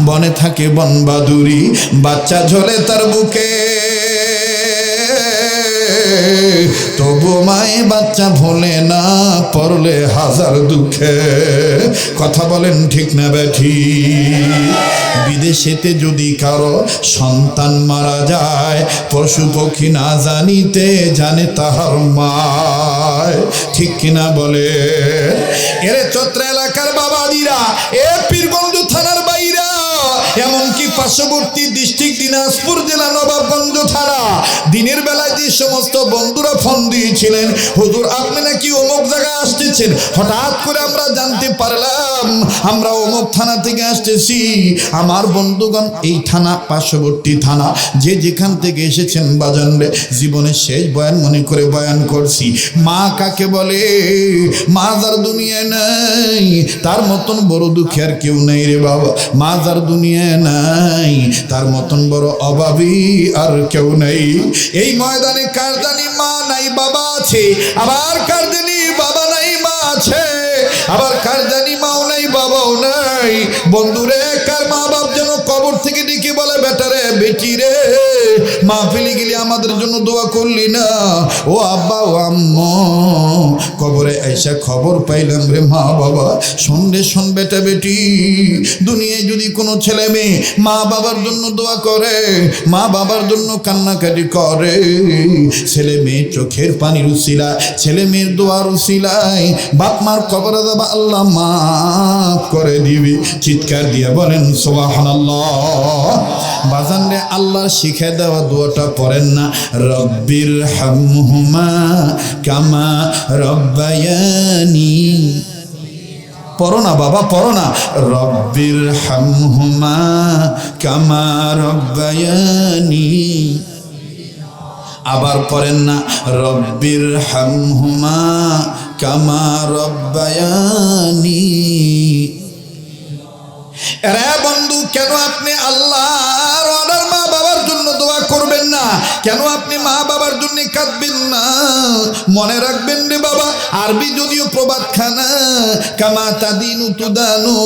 বনে থাকে বনবাদুরি, বাচ্চা ঝোলে তার বুকে, তবু মায়ে বাচ্চা ভোলে না, পড়লে হাজার দুঃখে। কথা বলেন ঠিক না বেঠি? বিদেশেতে যদি কারো সন্তান মারা যায়, পশু পক্ষী না জানিতে জানে তাহার মায়। ঠিক কিনা বলে? এরে চত্র এলাকার বাবাদিরা, এ পীরগঞ্জ থানার বাইরা, এমনকি পার্শ্ববর্তী ডিস্ট্রিক্ট দিনাজপুর জেলা নবাবগঞ্জ থানা, দিনের বেলায় যে সমস্ত বন্ধুরা ফোন দিয়েছিলেন, হুজুর আপনি নাকি অমুক জায়গায় আসতেছেন, হঠাৎ করে আমরা জানতে পারলাম আমরা অমুক থানা থেকে আসতেছি। আমার বন্ধুগণ, এই থানা পার্শ্ববর্তী থানা, যে যেখান থেকে এসেছেন বাজানরে, জীবনের শেষ বয়ান মনে করে বয়ান করছি। মা কাকে বলে? মা যার দুনিয়ায় নাই, তার মতন বড় দুঃখী আর কেউ নেই রে বাবা। মা যার দুনিয়ায় নাই, তার মতন বড় অভাবী আর কেউ নেই। এই ময়দানে কার জানি মা নাই বাবা আছে, আবার কার জানি বাবা নাই মা আছে, আবার কার জানি মাও নাই বাবাও নাই। বন্ধুরে, কার মা বাপ যেন কবর থেকে ডেকে বলে, বেটারে বেটি রে, মাহফিলে গেলে আমাদের জন্য দোয়া করলি না। ও আব্বা ও আম্মু, কবরে এসে খবর পাইলাম রে মা বাবা। শুনলে শোন বেটা বেটি, দুনিয়ায় যদি কোনো ছেলে মেয়ে মা বাবার জন্য দোয়া করে, মা বাবার জন্য কান্নাকাটি করে, ছেলে মেয়ে চোখের পানির উসিলায়, ছেলে মেয়ের দোয়ার উসিলায় বাপ মার কবরে দেবা আল্লাহ মাফ করে দিবি। চিৎকার দিয়ে বলেন সুবহানাল্লাহ। বাজান রে, আল্লাহ শিখে দেওয়া দোয়াটা পড়েন না? রব্বির হামহুমা কামা রব্বায়ানি। পড়ো না বাবা, পড়ো না। রব্বির হামহুমা কামা রব্বায়ানি। আবার পড়েন না? রব্বির হামহুমা কামা রব্বায়ানি। এরা বন্ধু, কেন আপনি আল্লাহর অর্ডার মা বাবার জন্য দোয়া করবেন না? কেন আপনি মা বাবার জন্য কাঁদবেন না? মনে রাখবেন রে বাবা, আরবি যদিও প্রবাদ খানা, কামা তাদিনু তুদানু,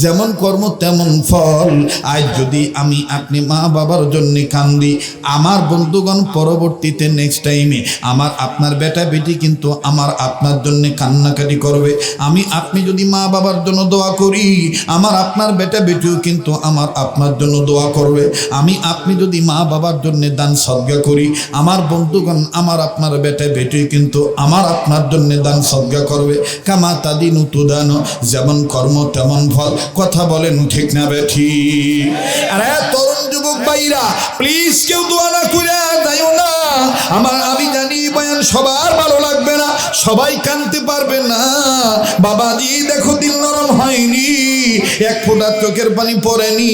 যেমন কর্ম তেমন ফল। আজ যদি আমি আপনি মা বাবার জন্য কান্দি, আমার বন্ধুগণ পরবর্তীতে নেক্সট টাইমে আমার আপনার বেটা বেটি কিন্তু আমার আপনার জন্য কান্নাকাটি করবে। আমি আপনি যদি মা বাবার জন্য দোয়া করি, আমার আপনার বেটা বেটিও কিন্তু আমার আপনার জন্য দোয়া করবে। আমি আপনি যদি মা বাবার জন্য দান সদকা করি, আমার বন্ধুগণ আমার আপনার বেটা বেটি কিন্তু আমার আপনার জন্য দান সদকা করবে। কামা তাদিনু তুদানু, যেমন কর্ম তেমন ফল। কথা বলেন ঠিক না বেঠি? আরে তরুণ যুবক ভাইরা, প্লিজ কেউ দোয়া না করে যাইও না। আমি জানি বয়ান সবার ভালো লাগবে না, সবাই কানতে পারবে না। বাবাজি দেখো, দিল নরম হয়নি, এক ফোঁটা চোখের পানি পড়েনি।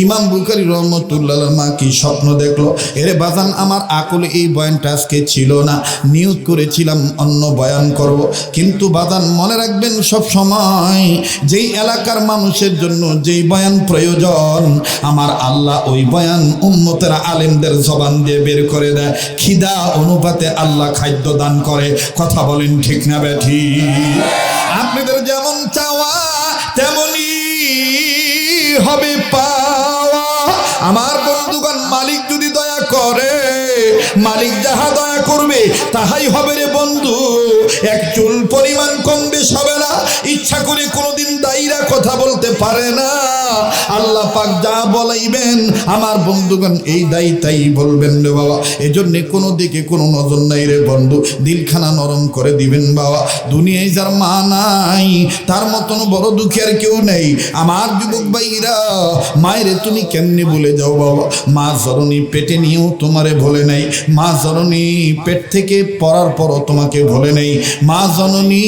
ইমাম বুখারী রহমতুল্লাহ মা কি স্বপ্ন দেখলো? এরে বাজান, আমার আকলে এই বয়ানটা আজকে ছিল না, নিয়ত করেছিলাম অন্য বয়ান করব। কিন্তু বাজান মনে রাখবেন, সব সময় যেই এলাকার মানুষের জন্য যেই বয়ান প্রয়োজন, আমার আল্লাহ ওই বয়ান উম্মতের আলেমদের জবান দিয়ে বের করে দেয়। খিদা অনুপাতে আল্লাহ খাদ্য দান করে। কথা বলেন ঠিক না বেঠি? আপনাদের যেমন চাওয়া তেমনি হবে পাওয়া। আমার বন্ধুগণ, মালিক যদি দয়া করে, মালিক যাহা দয়া করবে তাহাই হবে রে বন্ধু। এক চুল পরিমাণ কম বেশ হবে না। ইচ্ছা করে কোনোদিন দায়ীরা কথা বলতে পারে না। আল্লাহ পাক যা বলাইবেন আমার বন্ধুগণ এই দায়ী তাই বলবেন রে বাবা। এজন্য কোনো দিকে কোনো নজর নাই রে বন্ধু, দিলখানা নরম করে দিবেন বাবা। দুনিয়ায় যার মা নাই, তার মতন বড় দুঃখী আর কেউ নেই। আমার যুবক ভাইরা, মায়েরে তুমি কেমনে ভুলে যাও বাবা? মা জননী পেটে নিয়েও তোমারে ভোলে নাই, মা জননী পেট থেকে পড়ার পরও তোমাকে ভোলে নেই, মা জননী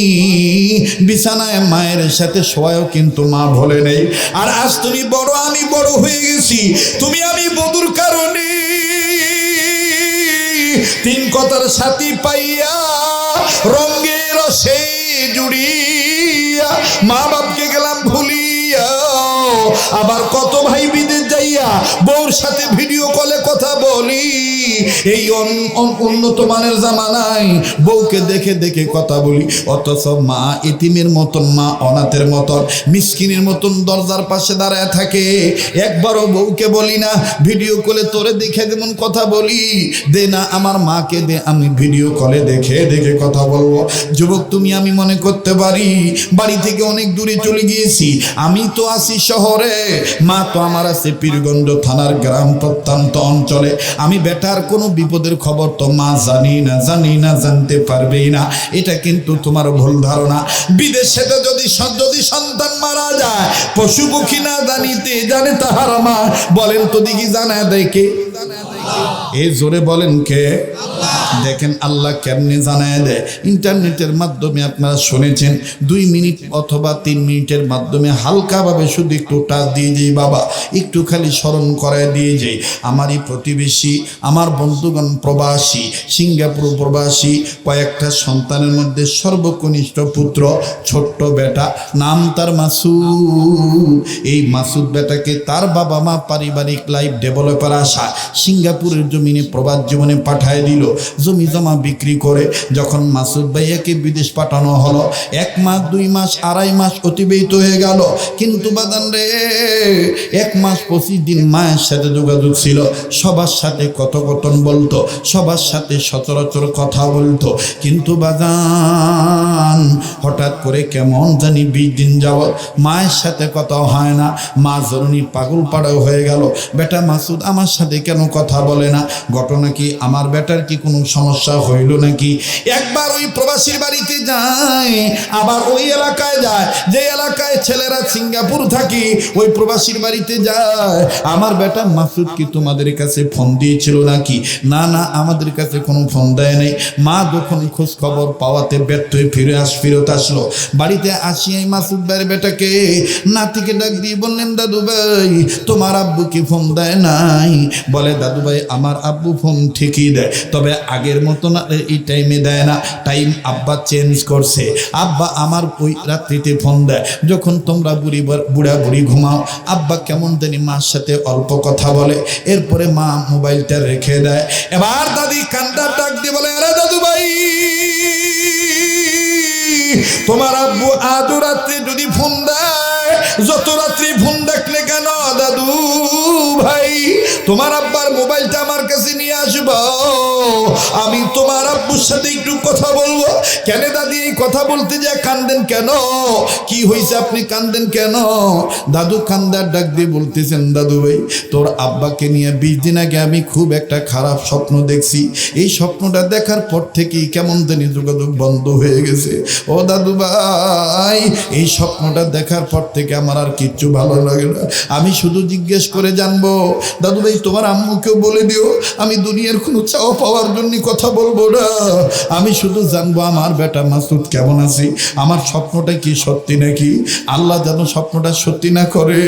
বিছানায় মায়ের সাথে শোয়াও কিন্তু মা ভোলে নেই। আর আজ তুমি বড়, আমি বড় হয়ে গেছি, তুমি আমি বধুর কারণে তিন কথার সাথী পাইয়া রঙের সে জুড়িয়া মা বাপকে গেলাম ভুলিয়া। আবার কত ভাই বিদেশ যাইয়া বউর সাথে ভিডিও কলে কথা বলি। এই উন্নত মানের জামানায় বউকে দেখে দেখে কথা বলি, অথচ মা এতিমের মতন, মা অনাথের মতন, মিসকিনের মতন দরজার পাশে দাঁড়ায় থাকে। একবারও বউকে বলি না ভিডিও কলে তোরে দেখে যেমন কথা বলি, দে না আমার মাকে দে, আমি ভিডিও কলে দেখে দেখে কথা বলবো। যুবক তুমি আমি মনে করতে পারি বাড়ি থেকে অনেক দূরে চলে গিয়েছি, আমি তো আছি শহরে, মা তো আমার আছে পীরগঞ্জ থানার গ্রাম প্রত্যন্ত অঞ্চলে। আমি বেটার কোনো বিপদের খবর তো মা জানি না, জানতে পারবেই না। এটা কিন্তু তোমার ভুল ধারণা। বিদেশে যদি সন্তান মারা যায়, পশু পক্ষী না জানিতে জানে তাহার মা। বলেন তো দেখি জানা দেয় কে? এই জোরে বলেন কে? দেখেন আল্লাহ কেমনে জানায় দেয়। ইন্টারনেটের মাধ্যমে আপনারা শুনেছেন 2 মিনিট অথবা 3 মিনিটের মাধ্যমে হালকাভাবে শুধু একটু টাচ দিয়ে যাই, বাবা একটু খালি স্মরণ করায় দিয়ে যাই। আমারই প্রতিবেশী, আমার বন্ধুগণ প্রবাসী, সিঙ্গাপুর প্রবাসী, কয়েকটা সন্তানের মধ্যে সর্বকনিষ্ঠ পুত্র, ছোট্ট বেটা, নাম তার মাসুদ। এই মাসুদ বেটাকে তার বাবা মা পারিবারিক লাইফ ডেভেলপার আশা সিঙ্গাপুরের জমিনে প্রবাস জীবনে পাঠায় দিল। জমি জমা বিক্রি করে যখন মাসুদ ভাইয়াকে বিদেশ পাঠানো হলো, 1 মাস 2 মাস 2.5 মাস অতিবাহিত হয়ে গেল। কিন্তু বাদান রে 1 মাস 25 দিন মায়ের সাথে যোগাযোগ ছিল, সবার সাথে কথোপকথন বলতো, সবার সাথে সচরাচর কথা বলতো। কিন্তু বাদান হঠাৎ করে কেমন জানি 20 দিন যাওয়ার মায়ের সাথে কথা হয় না। মা জননী পাগল পাড়াও হয়ে গেল, বেটা মাসুদ আমার সাথে কেন কথা বলে না? ঘটনা কি? আমার বেটার কি কোনো সমস্যা হইল নাকি? একবার ওই প্রবাসীর বাড়িতে যায়, আবার ওই এলাকায় যায় যে এলাকায় ছেলেরা সিঙ্গাপুর থাকি, ওই প্রবাসীর বাড়িতে যায়। আমার বেটা মাসুদ কি তোমাদের কাছে ফোন দিয়েছিল নাকি? না না, আমাদের কাছে কোনো ফোন দেয় নাই। মা যখন খোঁজ খবর পাওয়াতে ব্যর্থ হয়ে ফেরত আসলো। বাড়িতে আসিয়াই মাসুদ ভাইয়ের বেটাকে নাতিকে ডাক দিয়ে বললেন, দাদু ভাই তোমার আব্বু কি ফোন দেয় নাই? বলে, দাদু ভাই আমার আব্বু ফোন ঠিকই দেয়, তবে আগের মতো না, এই টাইমে দেয় না, টাইম আব্বা চেঞ্জ করছে। আব্বা আমার ওই রাত্রিতে ফোন দেয় যখন তোমরা বুড়া বুড়ি ঘুমাও। আব্বা কেমন জানি মার সাথে অল্প কথা বলে, এরপরে মা মোবাইলটা রেখে দেয়। এবার দাদি কান্দার ডাক দিয়ে বলে, আরে দাদু ভাই তোমার আব্বু আজ রাত্রে যদি ফোন দেয়, যত রাত্রি ফোন দেখলে কেন দাদু ভাই তোমার আব্বার মোবাইলটা আমার কাছে নিয়ে আসবো, আমি তোমার আব্বুর সাথে একটু কথা বলবো। কেন দাদি এই কথা বলতে যায় কান্দেন কেন? কি হয়েছে আপনি কান্দেন কেন? দাদু কান্দার ডাক দিয়ে বলতেছেন, দাদু ভাই তোর আব্বাকে নিয়ে 20 দিন আগে আমি খুব একটা খারাপ স্বপ্ন দেখছি। এই স্বপ্নটা দেখার পর থেকেই কেমন জানি যোগাযোগ বন্ধ হয়ে গেছে। ও দাদু ভাই এই স্বপ্নটা দেখার পর থেকে আমার আর কিচ্ছু ভালো লাগে না। আমি শুধু জিজ্ঞেস করে জানবো, দাদু ভাই তোমার আম্মুকেও বলে দিও আমি দুনিয়ার কোনো চাওয়া পাওয়ার জন্য কথা বলবো না, আমি শুধু জানবো আমার বেটা মাসুদ কেমন আছে, আমার স্বপ্নটা কি সত্যি নাকি। আল্লাহ যেন স্বপ্নটা সত্যি না করে,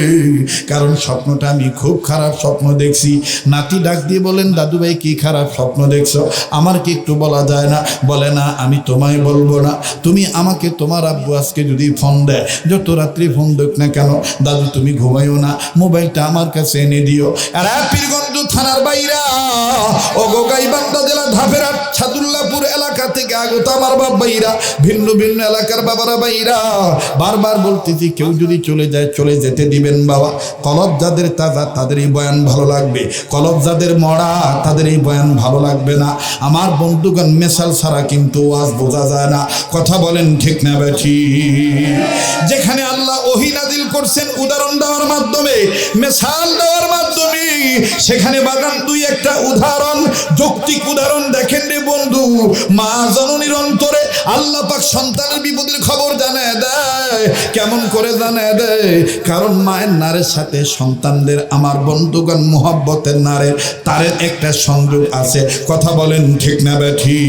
কারণ স্বপ্নটা আমি খুব খারাপ স্বপ্ন দেখছি। নাতি ডাক দিয়ে বলেন, দাদু ভাই কি খারাপ স্বপ্ন দেখছো, আমার কি একটু বলা যায় না? বলে, না আমি তোমায় বলবো না, তুমি আমাকে তোমার আব্বু আজকে যদি ফোন দেয়, যত রাত্রি ফোন দেখ না কেন দাদু তুমি ঘুমাইও না, মোবাইলটা আমার কাছে এনে দিও। আর পীরগঞ্জ থানার বাইরা ও গাইবান্ধা জেলা ধাপেরহাট ছাদুল্লাপুর এলাকা থেকে আগত আমার বাপ ভাইরা, ভিন্ন ভিন্ন এলাকার বাবারা ভাইরা বারবার বলতেছি কেউ যদি চলে যায় চলে যেতে দিবেন বাবা। কলব যাদের তাজা তাদের এই বয়ান ভালো লাগবে, কলব যাদের মরা তাদের এই বয়ান ভালো লাগবে না। আমার বন্ধুগণ মেশাল ছাড়া কিন্তু আজ বোঝা যায় না, কথা বলেন ঠিক না বেঠি? যেখানে আল্লাহ ওহী নাযিল করছেন উদাহরণ দেওয়ার মাধ্যমে, মেশাল দেওয়ার মাধ্যমে, সেখানে বাগান 2-1টা উদাহরণ, যৌক্তিক উদাহরণ দেখেন রে বন্ধু। মা জননীর অন্তরে আল্লাহ পাক সন্তানের বিপদের খবর জানায় দেয়। কেমন করে জানায় দেয়? কারণ মায়ের নারের সাথে সন্তানদের আমার বন্ধুগণ মোহাব্বতের নারের তারের একটা সংযোগ আছে, কথা বলেন ঠিক না বেঠি?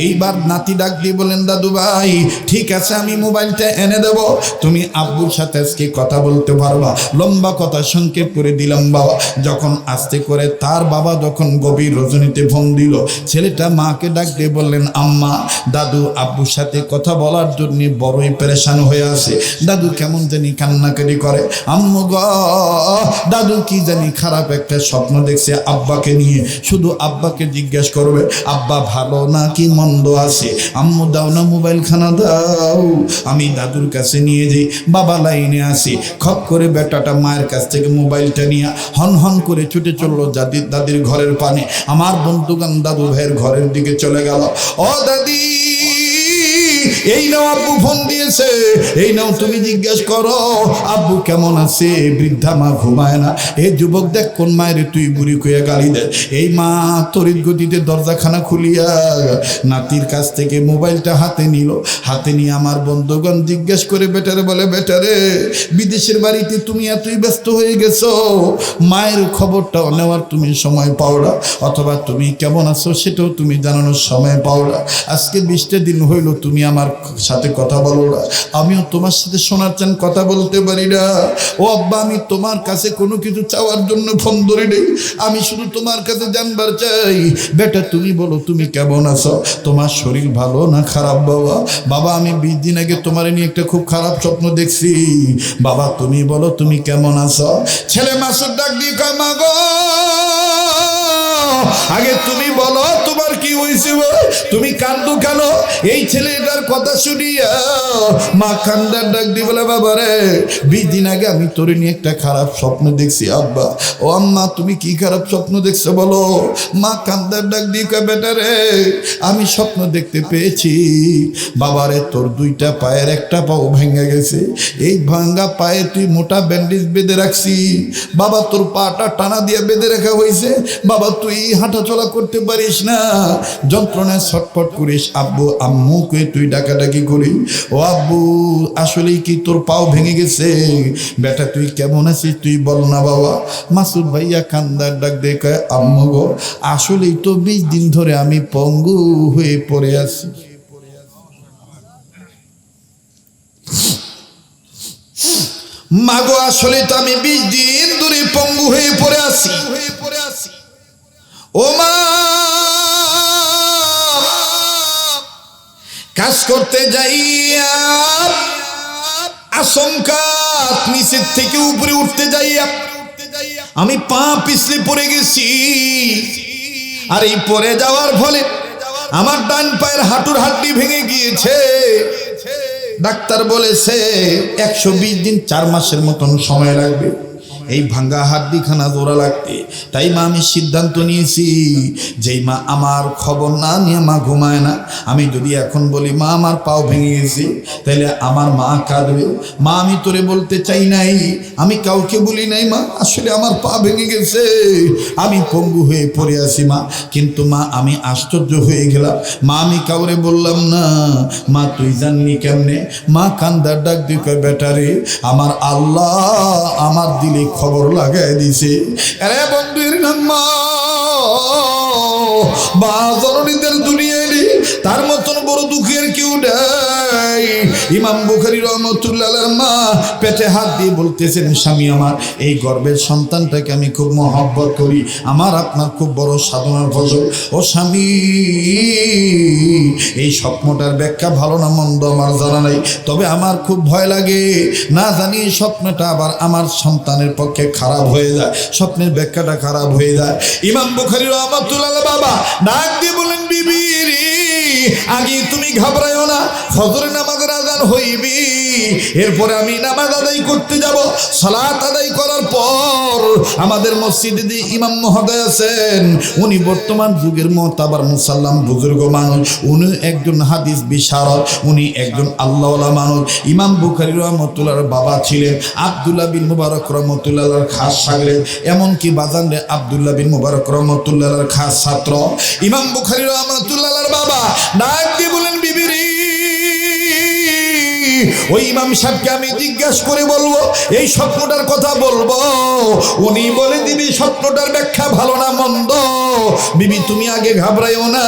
এইবার নাতি ডাক দিয়ে বলেন, দাদু ভাই ঠিক আছে আমি মোবাইলটা এনে দেব, তুমি আব্বুর সাথে আজকে কথা বলতে পারবা। লম্বা কথা সংক্ষেপ করে দিলাম বাবা। যখন আস্তে করে তার বাবা যখন গভীর রজনীতে ফোন দিল, ছেলেটা মাকে ডাক দিয়ে বললেন, আম্মা দাদু আব্বুর সাথে কথা বলার জন্য বড়ই পেরেশান হয়ে আছে। দাদু কেমন জানি কান্নাকাটি করে। আম্মু গো, দাদু কি জানি খারাপ একটা স্বপ্ন দেখছে আব্বাকে নিয়ে, শুধু আব্বাকে জিজ্ঞেস করবে আব্বা ভালো না কি মন্দ আছে। আম্মু দাও না মোবাইল খানা দাও, আমি দাদুর কাছে নিয়ে যাই। বাবা লাইনে আসি, খপ করে বেটাটা মায়ের কাছ থেকে মোবাইলটা নিয়ে হন হন করে ছুটে চললো দাদির ঘরের পানে। আমার বন্ধুগান দাদু ভাইয়ের ঘরের দিকে চলে গেল। ও দাদি, এই নাও আব্বু ফোন দিয়েছে, এই নাও তুমি জিজ্ঞেস করো আব্বু কেমন আছে। বৃদ্ধা মা ঘুমায় না। এই যুবক দেখ কোন মায়ের তুই বুড়ি কইয়া গালি দেয়। এই মা তড়িৎ গতিতে দরজাখানা খুলিয়া নাতির কাছ থেকে মোবাইলটা হাতে নিল। হাতে নিয়ে আমার বন্ধুগণ জিজ্ঞেস করে বেটারে বলে, বেটারে বিদেশের বাড়িতে তুমি এতই ব্যস্ত হয়ে গেছো, মায়ের খবরটাও নেওয়ার তুমি সময় পাও না, অথবা তুমি কেমন আছো সেটাও তুমি জানানোর সময় পাও না। আজকে 20টা দিন হইল তুমি আমার সাথে কথা বলো না, আমিও তোমার সাথে শোনার চান কথা বলতে পারি না। ও আব্বা, আমি তোমার কাছে কোনো কিছু চাওয়ার জন্য ফোন ধরে নেই, আমি শুধু তোমার কাছে জানবার চাই বেটা তুমি বলো তুমি কেমন আছো, তোমার শরীর ভালো না খারাপ। বাবা বাবা আমি 20 দিন আগে তোমার নিয়ে একটা খুব খারাপ স্বপ্ন দেখছি, বাবা তুমি বলো তুমি কেমন আছো। ছেলে মাসুদ ডাক দিয়ে কয়, মা গো আগে তুমি বলো তোমার কি হয়েছে, তুমি কান্দো কেন। এই ছেলেটার কথা শুনিয়া মা কান্দার ডাক দিয়ে বলে, বাবা রে 20 দিন আগে আমি তোর নিয়ে একটা খারাপ স্বপ্ন দেখছি আব্বা। ও আম্মা তুমি কি খারাপ স্বপ্ন দেখছো বলো। মা কান্দার ডাক দিয়ে কয়, বেটা রে আমি স্বপ্ন দেখতে পেয়েছি বাবারে তোর 2টা পায়ের একটা পাও ভেঙে গেছে, এই ভাঙ্গা পায়ে তুই মোটা ব্যান্ডেজ বেঁধে রাখছি বাবা, তোর পাটা টানা দিয়ে বেঁধে রাখা হয়েছে বাবা, তুই হাঁটা চলা করতে পারিস না, যন্ত্রণায় ছটফট করিস, আব্বু আম্মু কে তুই ডাকাডাকি করি। ও আব্বু আসলেই কি তোর পাও ভেঙে গেছে, বেটা তুই কেমন আছিস তুই বল না বাবা। মাসুদ ভাইয়া কান্দার ডাক দেখে, আম্মু গো আসলেই তো 20 দিন ধরে আমি পঙ্গু হয়ে পড়ে আছি। মাগো আসলে তো আমি 20 দিন ধরে পঙ্গু হয়ে পড়ে আছি। ও মা কাজ করতে যাইয়া আশঙ্কা নিচের থেকে উপরে উঠতে যাইয়া আমি পা পিছলে পড়ে গেছি, আর এই পড়ে যাওয়ার ফলে আমার ডান পায়ের হাঁটুর হাড্ডি ভেঙে গিয়েছে। ডাক্তার বলেছে 120 দিন 4 মাসের মতন সময় লাগবে এই ভাঙ্গা হাড্ডিখানা জোড়া লাগতে। তাই মা আমি সিদ্ধান্ত নিয়েছি, যেই মা আমার খবর না নিয়ে মা ঘুমায় না, আমি যদি এখন বলি মা আমার পাও ভেঙে গেছে তাহলে আমার মা কাঁদবে। মা আমি তোরে বলতে চাই নাই, আমি কাউকে বলি নাই মা আসলে আমার পা ভেঙে গেছে, আমি পঙ্গু হয়ে পড়ে আছি মা। কিন্তু মা আমি আশ্চর্য হয়ে গেলাম, মা আমি কাউরে বললাম না। মা তুই জানলি কেমনে। মা কান্দার ডাক দিয়ে কয়, বেটারে আমার আল্লাহ আমার দিলে খবর লাগাই দিছে। আরে বন্ধুর নাম্মা বা জননীদের দুনিয়ায় তার মতন বড় দুঃখের কেউ নাই। ইমাম বুখারী রাহমাতুল্লাহ মা পেটে হাত দিয়ে বলতেছেন, স্বামী আমার এই গর্ভের সন্তানটাকে আমি খুব মহব্বত করি, আমার আপনার খুব বড় সাধনার ফসল। ও স্বামী এই স্বপ্নটার ব্যাখ্যা ভালো না মন্দ আমার জানা নাই, তবে আমার খুব ভয় লাগে, না জানি এই স্বপ্নটা আবার আমার সন্তানের পক্ষে খারাপ হয়ে যায়, স্বপ্নের ব্যাখ্যাটা খারাপ হয়ে যায়। ইমাম বুখারী রাহমাতুল্লাহ বাবা ডাক দিয়ে বলেন, বিবি আগে তুমি ঘাবড়াইও না, ফজরের নামাজের আযান হইবি, এরপরে আমি নামাজ আদায় করতে যাব। সালাত আদায় করার পর আমাদের মসজিদে যে ইমাম মহোদয় আছেন উনি বর্তমান যুগের মুতাবার মুসাল্লাম বুজুর্গ মানুষ, উনি একজন হাদিস বিশারদ, উনি একজন আল্লাহওয়ালা মানুষ। ইমাম বুখারী রাহমাতুল্লাহর বাবা ছিলেন আব্দুল্লাহ বিন মুবারক রাহমাতুল্লাহর খাস শাগির্দ, এমনকি বাজানরে আব্দুল্লাহ বিন মুবারক রাহমাতুল্লাহর খাস ছাত্র। ইমাম বুখারী রাহমাতুল্লাহর বাবা ডাক দিয়ে বলেন, বিবিরি ওই ইমাম সাহেবকে আমি জিজ্ঞাসা করে বলবো, এই স্বপ্নটার কথা বলবো, উনি বলে দিবি স্বপ্নটার ব্যাখ্যা ভালো না মন্দ। বিবি তুমি আগে ঘাবড়াইও না,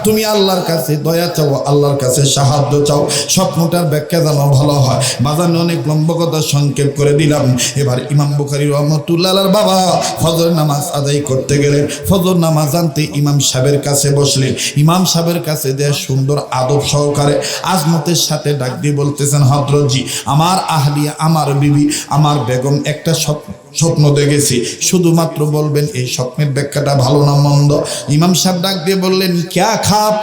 তুমি আল্লাহর কাছে দয়া চাও, আল্লাহর কাছে সাহায্য চাও, স্বপ্নটার ব্যাখ্যা যেন ভালো হয়। বাজান অনেক লম্বা কথা সংক্ষেপ করে দিলাম। এবার ইমাম বুখারী রহমাতুল্লাহ আলাইহির বাবা ফজর নামাজ আদায় করতে গেলেন। ফজর নামাজ আনতে ইমাম সাহেবের কাছে বসলেন। ইমাম সাহেবের কাছে দেয় সুন্দর আদব সহকারে আজমতের সাথে ডাক দিয়ে বলতেছেন, হযরতজি আমার আহলিয়া, আমার বিবি, আমার বেগম একটা স্বপ্ন দেখেছি, শুধুমাত্র বলবেন এই স্বপ্নের ব্যাখ্যাটা ভালো না মন্দ। ইমাম সাহেব ডাক দিয়ে বললেন, ক্যা খাপ,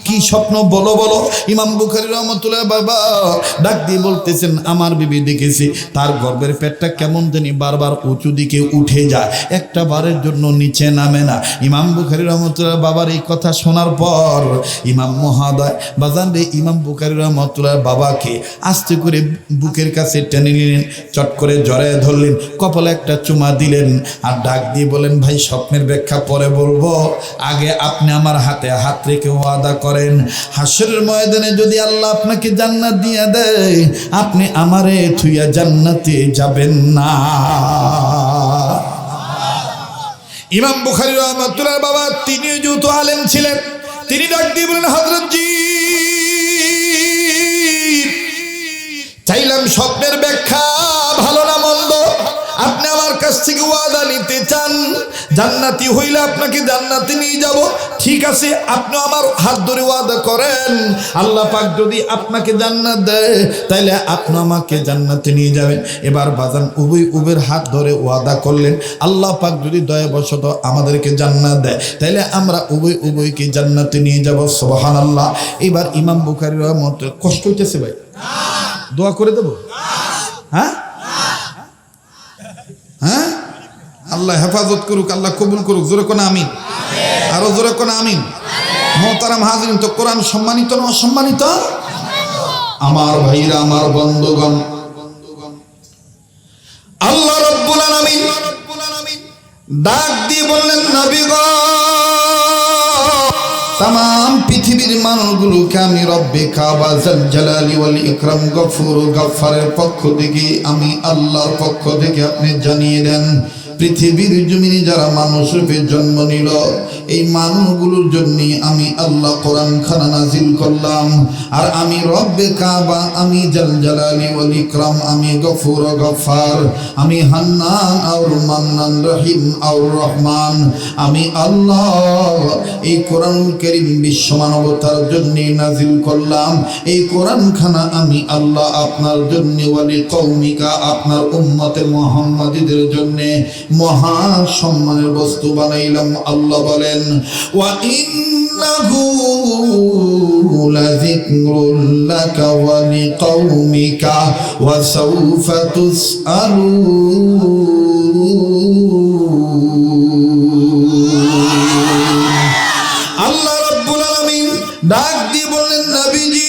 কি স্বপ্ন বলো বলো। ইমাম বুখারী রহমাতুল্লাহ বাবা ডাক দিয়ে বলতেছেন, আমার বিবি দেখেছি তার গর্ভের পেটটা কেমন জানি বারবার উঁচু দিকে উঠে যায়, একটা বারের জন্য নিচে নামে না। ইমাম বুখারী রহমাতুল্লাহ বাবার এই কথা শোনার পর ইমাম মহোদয় বাজান রে ইমাম বুখারী রহমাতুল্লাহ বাবাকে আস্তে করে বুকের কাছে টেনে নিলেন, চট করে জড়ায় ধরলেন, কপালে একটা চুমা দিলেন, আর ডাক দিয়ে বলেন, ভাই স্বপ্নের ব্যাখ্যা পরে বলবো, আগে আপনি আমার হাতে হাত রেখে ওয়াদা করেন, হাসরের ময়দানে যদি আল্লাহ আপনাকে জান্নাত দিয়ে দেয়, আপনি আমারে থুইয়া জান্নাতে যাবেন না। ইমাম বুখারী রহমাতুল্লাহ বাবা তিনি যেহেতু আলেম ছিলেন, তিনি ডাক দিয়ে বলেন, হযরতজি চাইলাম স্বপ্নের ব্যাখ্যা ভালো না মন্দ, আপনি আমার কাছ থেকে ওয়াদা নিতে চান, জান্নাতি হইলে আপনাকে জান্নাতে নিয়ে যাব, ঠিক আছে আপনি আমার হাত ধরে ওয়াদা করেন, আল্লাহ পাক যদি আপনাকে জান্নাত দেয় তাহলে আপনি আমাকে জান্নাতে নিয়ে যাবেন। এবার বাজান উভয়ের হাত ধরে ওয়াদা করলেন, আল্লাহ পাক যদি দয়াবশত আমাদেরকে জান্নাত দেয় তাহলে আমরা উভয়কে জান্নাতে নিয়ে যাব। সুবহানাল্লাহ। এবার ইমাম বুখারী রহমাতুল্লাহ, কষ্ট হইতেছে ভাই? দোয়া করে দেব? হ্যাঁ হ্যাঁ, আল্লাহ হেফাজত করুক, আল্লাহ কবুল করুক। জোরে কোন আমিন, আরো জোরে কোন আমিন। মোহতারাম হাজিরিন, তো কোরআন সম্মানিত না অসম্মানিত? আমার ভাইরা, আমার বন্ধুগণ, আল্লাহ রাব্বুল আলামিন ডাক দিয়ে বললেন, নবী গো तमाम পৃথিবীর মানুষগুলোকে আমি রব্বে কাবা জাল জালালি ওয়াল ইকরাম গফুর গফফারের পক্ষ থেকে, আমি আল্লাহর পক্ষ থেকে আপনি জানিয়ে দেন, পৃথিবীর জমিনে যারা মানুষ রূপে জন্ম নিল এই মানুষগুলোর জন্য আমি আল্লাহ কোরআন খানা নাজিল করলাম। আর আমি রব্বে কাবা, আমি জাল জালালি ওয়াল ইকরাম, আমি গফুর গফফার, আমি হান্নান আর মান্নান, রহিম আর রহমান, আমি আল্লাহ এই কোরআনুল কারীম বিশ্ব মানবতার জন্য নাজিল করলাম। এই কোরআন খানা আমি আল্লাহ আপনার জন্য, ওয়ালি কওমিকা, আপনার উম্মতে মুহাম্মাদীদের জন্য মহা সম্মানের বস্তু বানাইলাম। আল্লাহ বলেন, ওয়া ইন্নাহু লাযিকরুল লাকা ওয়া লিকওমিকা ওয়া সাওফা তুসআলুন। আল্লাহ রাব্বুল আলামিন ডাক দিয়ে বললেন, নবীজি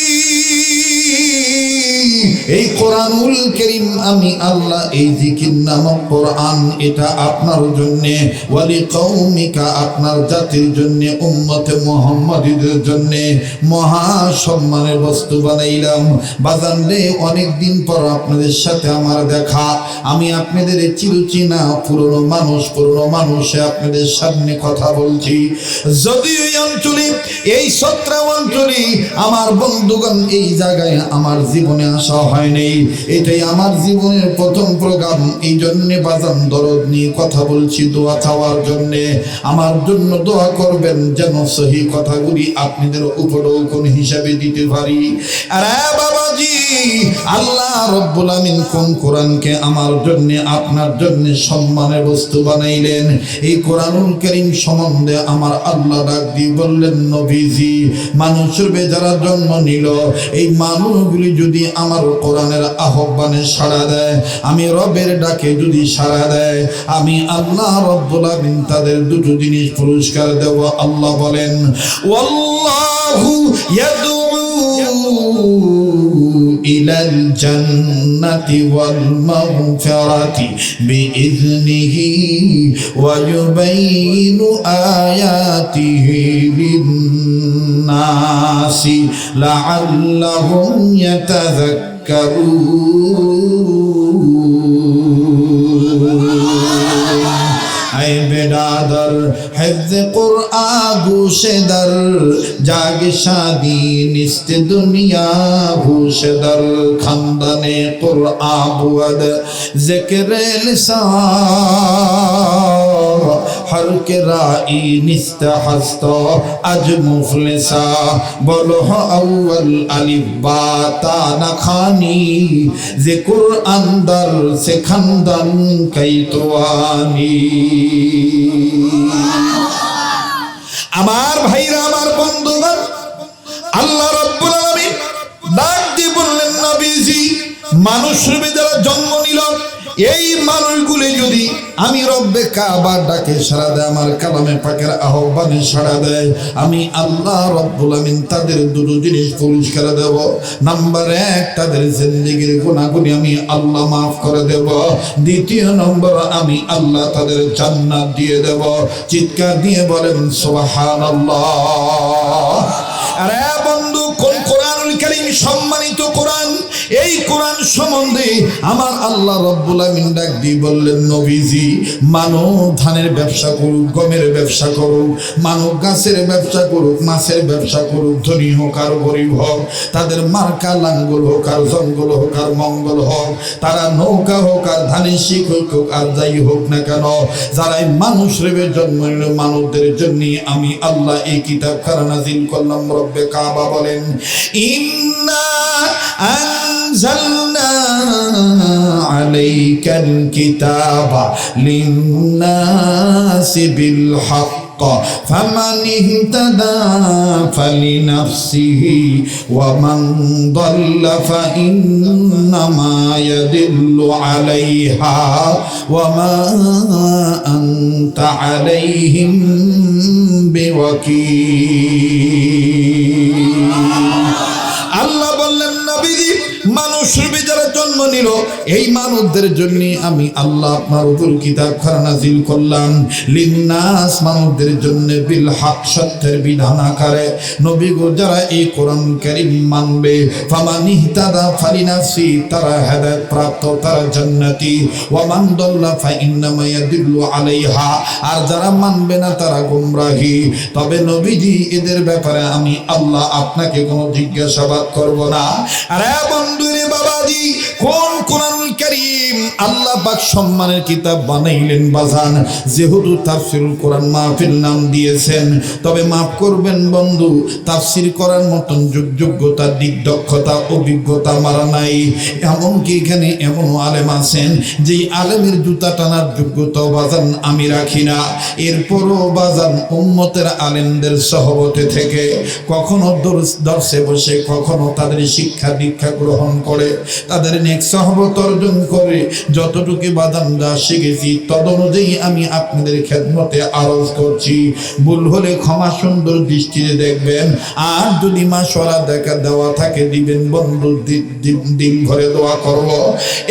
এই কোরআনুল কারীম আমি আল্লাহ, এই জিকির নামক কোরআন এটা আপনার জন্য, ওয়ালি কওমিকা, আপনার জাতির জন্য, উম্মতে মুহাম্মাদীদের জন্য মহা সম্মানের বস্তু বানাইলাম। বাজান রে, অনেক দিন পর আপনাদের সাথে আমার দেখা, আমি আপনাদের চিরচেনা পুরনো মানুষে আপনাদের সামনে কথা বলছি। যদিও এই অঞ্চলে, এই সত্রা অঞ্চলে আমার বন্ধুগণ এই জায়গায় আমার জীবনে আসা হয় নাই, এটাই আমার জীবনের প্রথম প্রোগ্রাম। এই জন্য বাজান দরদ নিয়ে কথা বলছি, দোয়া চাওয়ার জন্য। আমার জন্য দোয়া করবেন যেন সহি কথাগুলি আপনাদের উপলক্ষণ হিসাবে দিতে পারি। আরে বাবাজি, আল্লাহ রাব্বুল আমিন কোন কোরআনকে আমার জন্য, আপনার জন্য সম্মানের বস্তু বানাইলেন। এই কোরআনুল কারীম সম্বন্ধে আমার আল্লাহ ডাক দিয়ে বললেন, নবীজি মানুষের যারা জন্ম নিল এই মানুষগুলি যদি আমার কোরআনের আহ্বানে সাড়া দেয়, আমি রবের ডাকে যদি সাড়া দেয়, আমি আল্লাহ রাব্বুল আমিন তাদের দুটো জিনিস পুরস্কার দেব। আল্লাহ বলেন, ওয়াল্লাহু ইয়াদউ ইলাল জান্নাতি ওয়াল মাগফিরাতি বিইذনিহি ওয়া ইউবাইয়িনু আয়াতিহি লিন-নাসি লাআল্লাহুম ইয়াতাযাক্কারুন। ऐ बेरादर हिफ्ज़ कुरआन गूशेदर जाग शादी निस्त दुनिया गूशेदर खंदने कुरआन बुअद ज़िक्र लिसान हर के राई निस्त हस्तो अज मुफलिसा बोलो अव्वल अलिफ बा ता ना खानी ज़िक्र अंदर से खंदन कई तुआनी। আমার ভাইরা আমার বন্ধুগণ আল্লাহ রাব্বুল আলামিন ডাক দিয়ে বললেন নবীজি মানুষ রূপে যারা জন্ম নিল এই মানুষগুলি যদি আমি রব্বে কাবার ডাকে সাড়া দেয় আমার কালামে পাকের আহ্বানে সাড়া দেয় আমি আল্লাহ রব্বুল আমিন তাদের দুটো জিনিস পুরস্কার দেব। নাম্বার 1 তাদের জিন্দেগির গুনাহগুলি আমি আল্লাহ মাফ করে দেব। দ্বিতীয় নম্বর আমি আল্লাহ তাদের জান্নাত দিয়ে দেব। চিৎকার দিয়ে বলেন সুবহানাল্লাহ। আরে বন্ধু কোন কোরআনুল কারীম সম্মানিত কোরআন এই কোরআন সম্বন্ধে আমার আল্লাহ রব্বুল আমিন ডাক দিয়ে বললেন নবীজি মানব ধানের ব্যবসা করুক গমের ব্যবসা করুক মানব গাছের ব্যবসা করুক মাছের ব্যবসা করুক ধনী হোক আর গরিব হোক তাদের মার্কা লাঙ্গল হোক আর জঙ্গল হোক আর মঙ্গল হোক তারা নৌকা হোক আর ধানের শিক হোক আর যাই হোক না কেন যারাই মানুষ রূপে জন্ম নিল মানবদের জন্য আমি আল্লাহ এই কিতাব খানা নাযিল করলাম। রব্বে কাবা বলেন ইন্না أنزلنا عليك الكتاب للناس بالحق فمن اهتدى فلنفسه ومن ضل فإنما يدل عليها وما أنت عليهم بوكيل। আল্লাহ বললেন নবীজি মানুষ রূপে যারা জন্ম নিল এই মানবদের জন্য আমি আল্লাহ আপনার উপর কিতাব খানা নাযিল করলাম লিন্নাস মানুষদের জন্য বিল হক সত্যের বিধান আকারে। নবী গো যারা এই কোরআন কারীম মানবে ফামানি ইহতাদা ফালিনাফসি তারা হেদায়েত প্রাপ্ত তারা জান্নাতি ওয়া মান দাল্লা ফাইন্নামা ইয়াদিল্লু আলাইহা আর যারা মানবে না তারা গোমরাহি। তবে নবীজি এদের ব্যাপারে আমি আল্লাহ আপনাকে কোনো জিজ্ঞাসাবাদ করব না। আরে বন্ধুরে বাবাজি কোন কোরআনুল কারীম আল্লাহ পাক সম্মানের কিতাব বানাইলেন বাজান যেহেতু তাফসীরুল কোরআন মাহফিল নাম দিয়েছেন তবে মাফ করবেন বন্ধু তাফসীর করার মতন যোগ্যতা দিক দক্ষতা অভিজ্ঞতা মারা নাই। এমনকি এখানে এমন আলেম আছেন যে আলেমের জুতা টানার যোগ্যতা বাজান আমি রাখি না। এরপরও বাজান উম্মতের আলেমদের সহবতে থেকে কখনো দর্শে বসে কখনো তাদের শিক্ষা দীক্ষা গ্রহণ করে তাদের নেক সহবত অর্জন করে যতটুকু বাদাম যা শিখেছি তদ অনুযায়ী আমি আপনাদের খেদমতে আরজ করছি। ভুল হলে ক্ষমা সুন্দর দৃষ্টিতে দেখবেন আর যদি মাশওয়ারা দেখা দেওয়া থাকে দিবেন বন্ধু দিন ভরে দোয়া করব।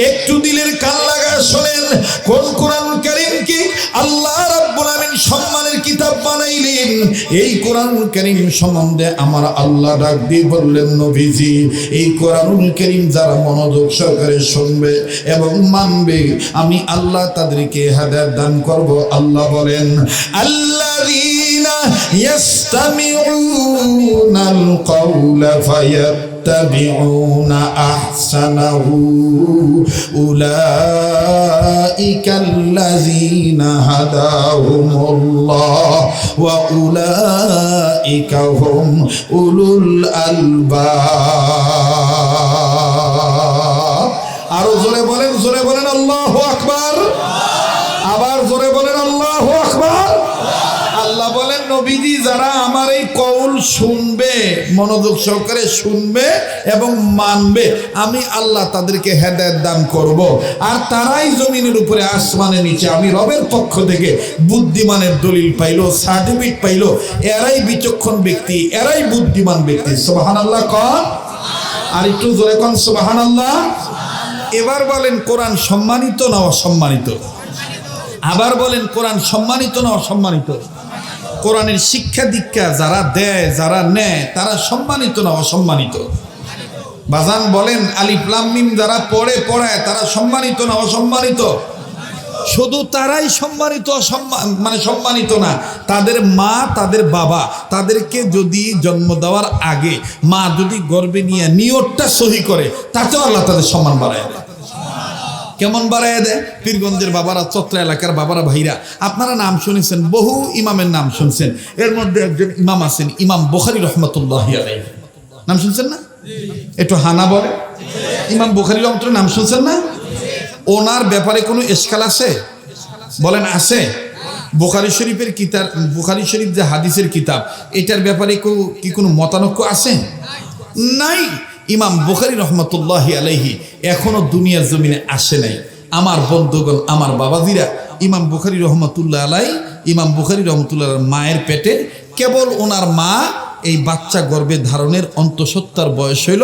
একটু দিলের কান লাগা শোনেন কোন কোরআন কারীম কি আল্লাহ রাব্বুল আমিন সম্মানের কিতাব বানাইলেন এই কোরআন কারীম সম্বন্ধে আমার আল্লাহ ডাক দিয়ে বললেন নবীজি এই কোরআনুল কারীম যারা মনোযোগ সহকারে শুনবে এবং মানবে আমি আল্লাহ তাদেরকে হেদায়েত দান করব। আল্লাহ বলেন আল্লাযীনা ইয়াসতামিউনাল কাওলা ফায়াত্তাবিউনা আহসানাহু উলাইকাল্লাযীনা হাদাহুমুল্লাহ ওয়া উলাইকা হুম উলুল আলবাব। আরো জোরে বলেন আল্লাহু আকবার। আবার জোরে বলেন আল্লাহু আকবার। আল্লাহ বলেন নবীজি যারা আমার এই কওল শুনবে মনোযোগ সহকারে শুনবে এবং মানবে আমি আল্লাহ তাদেরকে হেদায়েত দান করব। আর তারাই জমিনের উপরে আসমানের নিচে আমি রবের পক্ষ থেকে বুদ্ধিমানের দলিল পাইলো সার্টিফিকেট পাইলো এরাই বিচক্ষণ ব্যক্তি এরাই বুদ্ধিমান ব্যক্তি। সুবহানাল্লাহ কন আর একটু জোরে কন সুবহানাল্লাহ। এবার বলেন কোরআন সম্মানিত না অসম্মানিত? আবার বলেন কোরআন সম্মানিত না অসম্মানিত? কোরআনের শিক্ষা দীক্ষা যারা দেয় যারা নেয় তারা সম্মানিত না অসম্মানিত? বাজান বলেন আলিফ লাম মিম যারা পড়ায় তারা সম্মানিত না অসম্মানিত? শুধু তারাই সম্মানিত, মানে সম্মানিত না, তাদের মা তাদের বাবা তাদেরকে যদি জন্ম দেওয়ার আগে মা যদি গর্ভে নিয়ে নিয়তটা সহি করে, তাতেও আল্লাহ তাদের সম্মান বাড়ায় দেয়। কেমন বাড়ায় দেয়? পীরগঞ্জের বাবারা, চত্রা এলাকার বাবারা, ভাইরা, আপনারা নাম শুনেছেন, বহু ইমামের নাম শুনছেন। এর মধ্যে একজন ইমাম আছেন, ইমাম বুখারী রাহমাতুল্লাহি আলাইহি, নাম শুনছেন না? একটু হানা বলে। ইমাম বুখারী রাহমাতুল্লাহ নাম শুনছেন না? ওনার ব্যাপারে কোনো ইশকাল আছে? বলেন আছে? বুখারী শরীফের কিতাব, বুখারী শরীফ যে হাদিসের কিতাব, এটার ব্যাপারে কি কোনো মতানৈক্য আছে? নাই। ইমাম বুখারী রহমতুল্লাহি আলাইহি এখনো দুনিয়ার জমিনে আসে নাই। আমার বন্ধুগণ, আমার বাবাজিরা, ইমাম বুখারী রহমতুল্লাহ আলাই, ইমাম বুখারী রহমতুল্লাহ মায়ের পেটে কেবল ওনার মা এই বাচ্চা গর্ভে ধারণের অন্তঃসত্ত্বার বয়স হইল,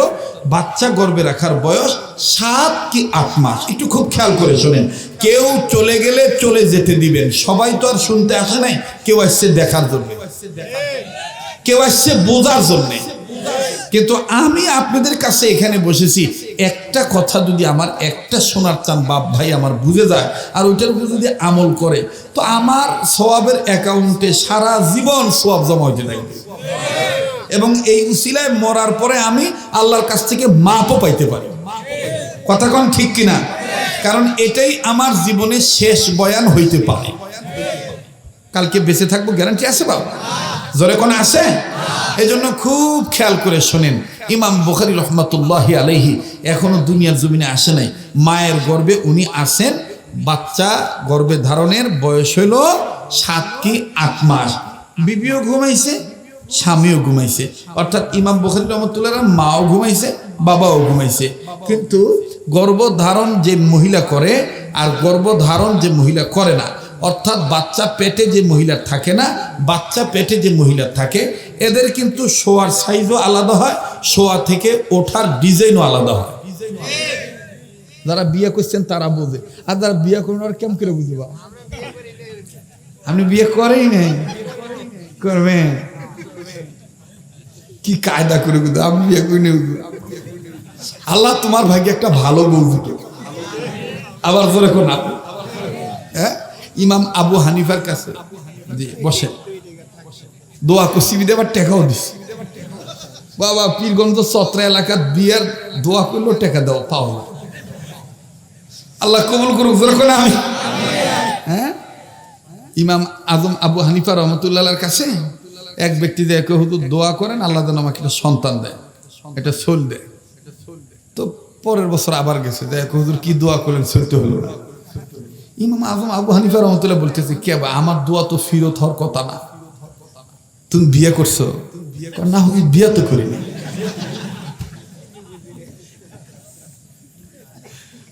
বাচ্চা গর্ভে রাখার বয়স 7 কি 8 মাস। একটু খুব খেয়াল করে শোনেন, কেউ চলে গেলে চলে যেতে দিবেন, সবাই তো আর শুনতে আসে নাই, কেউ আসছে দেখার জন্য, কেউ আসছে বোঝার জন্যে। কিন্তু আমি আপনাদের কাছে এখানে বসেছি, একটা কথা যদি আমার একটা শোনার চান বাপ ভাই আমার বুঝে যায়, আর ওইটার উপর যদি আমল করে, তো আমার সওয়াবের অ্যাকাউন্টে সারা জীবন সওয়াব জমা হইতে থাকবে, এবং এই উসিলায় মরার পরে আমি আল্লাহর কাছ থেকে মাপও পাইতে পারি। কথা কোন ঠিক কিনা? কারণ এটাই আমার জীবনের শেষ বয়ান হইতে পারে। কালকে বেঁচে থাকবো গ্যারান্টি আছে বাবা? জোরে কোন আছে? এই জন্য খুব খেয়াল করে শোনেন, ইমাম বুখারী রহমতুল্লাহি আলাইহি এখনো দুনিয়ার জমিনে আসে নাই। মায়ের গর্ভে উনি আসেন, বাচ্চা গর্ভে ধারণের বয়স হইল 7 কি 8 মাস। বিবিও ঘুমাইছে, স্বামীও ঘুমাইছে, অর্থাৎ ইমাম বুখারী রহমতুল্লাহ মাও ঘুমাইছে, বাবাও ঘুমাইছে। কিন্তু গর্ভধারণ যে মহিলা করে আর গর্ভধারণ যে মহিলা করে না, অর্থাৎ বাচ্চা পেটে যে মহিলা থাকে না, বাচ্চা পেটে যে মহিলা থাকে, এদের কিন্তু শোয়ার সাইজও আলাদা হয়, শোয়া থেকে ওঠার ডিজাইনও আলাদা হয়। যারা বিয়ে করছেন তারা বোঝে, আর যারা বিয়ে করেন আর কেমন করে বুঝবা? আপনি বিয়ে করেই নাই, করবেন কি কায়দা করে বুঝবো? আমি বিয়ে করি না। আল্লাহ তোমার ভাগ্যে একটা ভালো বউ দিত। আবার জোরে কোন হ্যাঁ, ইমাম আবু হানিফার কাছে বসে দোয়া করছি, আবার টেকাও দিছি। বাবা পীরগঞ্জ চত্রা এলাকার বিয়ের দোয়া করলো, টেকা দাও পাও না। আল্লাহ কবুল করুক, জোরে কোন আমি। হ্যাঁ, ইমাম আজম আবু হানিফা রহমতুল্লাহর কাছে এক ব্যক্তি দেখে, হুজুর দোয়া করেন আল্লাহ যেন আমাকে একটা সন্তান দেয়, একটা সোল দেয়। তো পরের বছর আবার গেছে, দেখো হুজুর কি দোয়া করলেন, সত্যি হলো না। ইমাম আজম আবু হানিফা রহমতুল্লাহ বলতেছে, কে বা আমার দোয়া তো ফিরত হওয়ার কথা না, তুমি বিয়ে করছো? না হুজুর বিয়ে তো করিনি।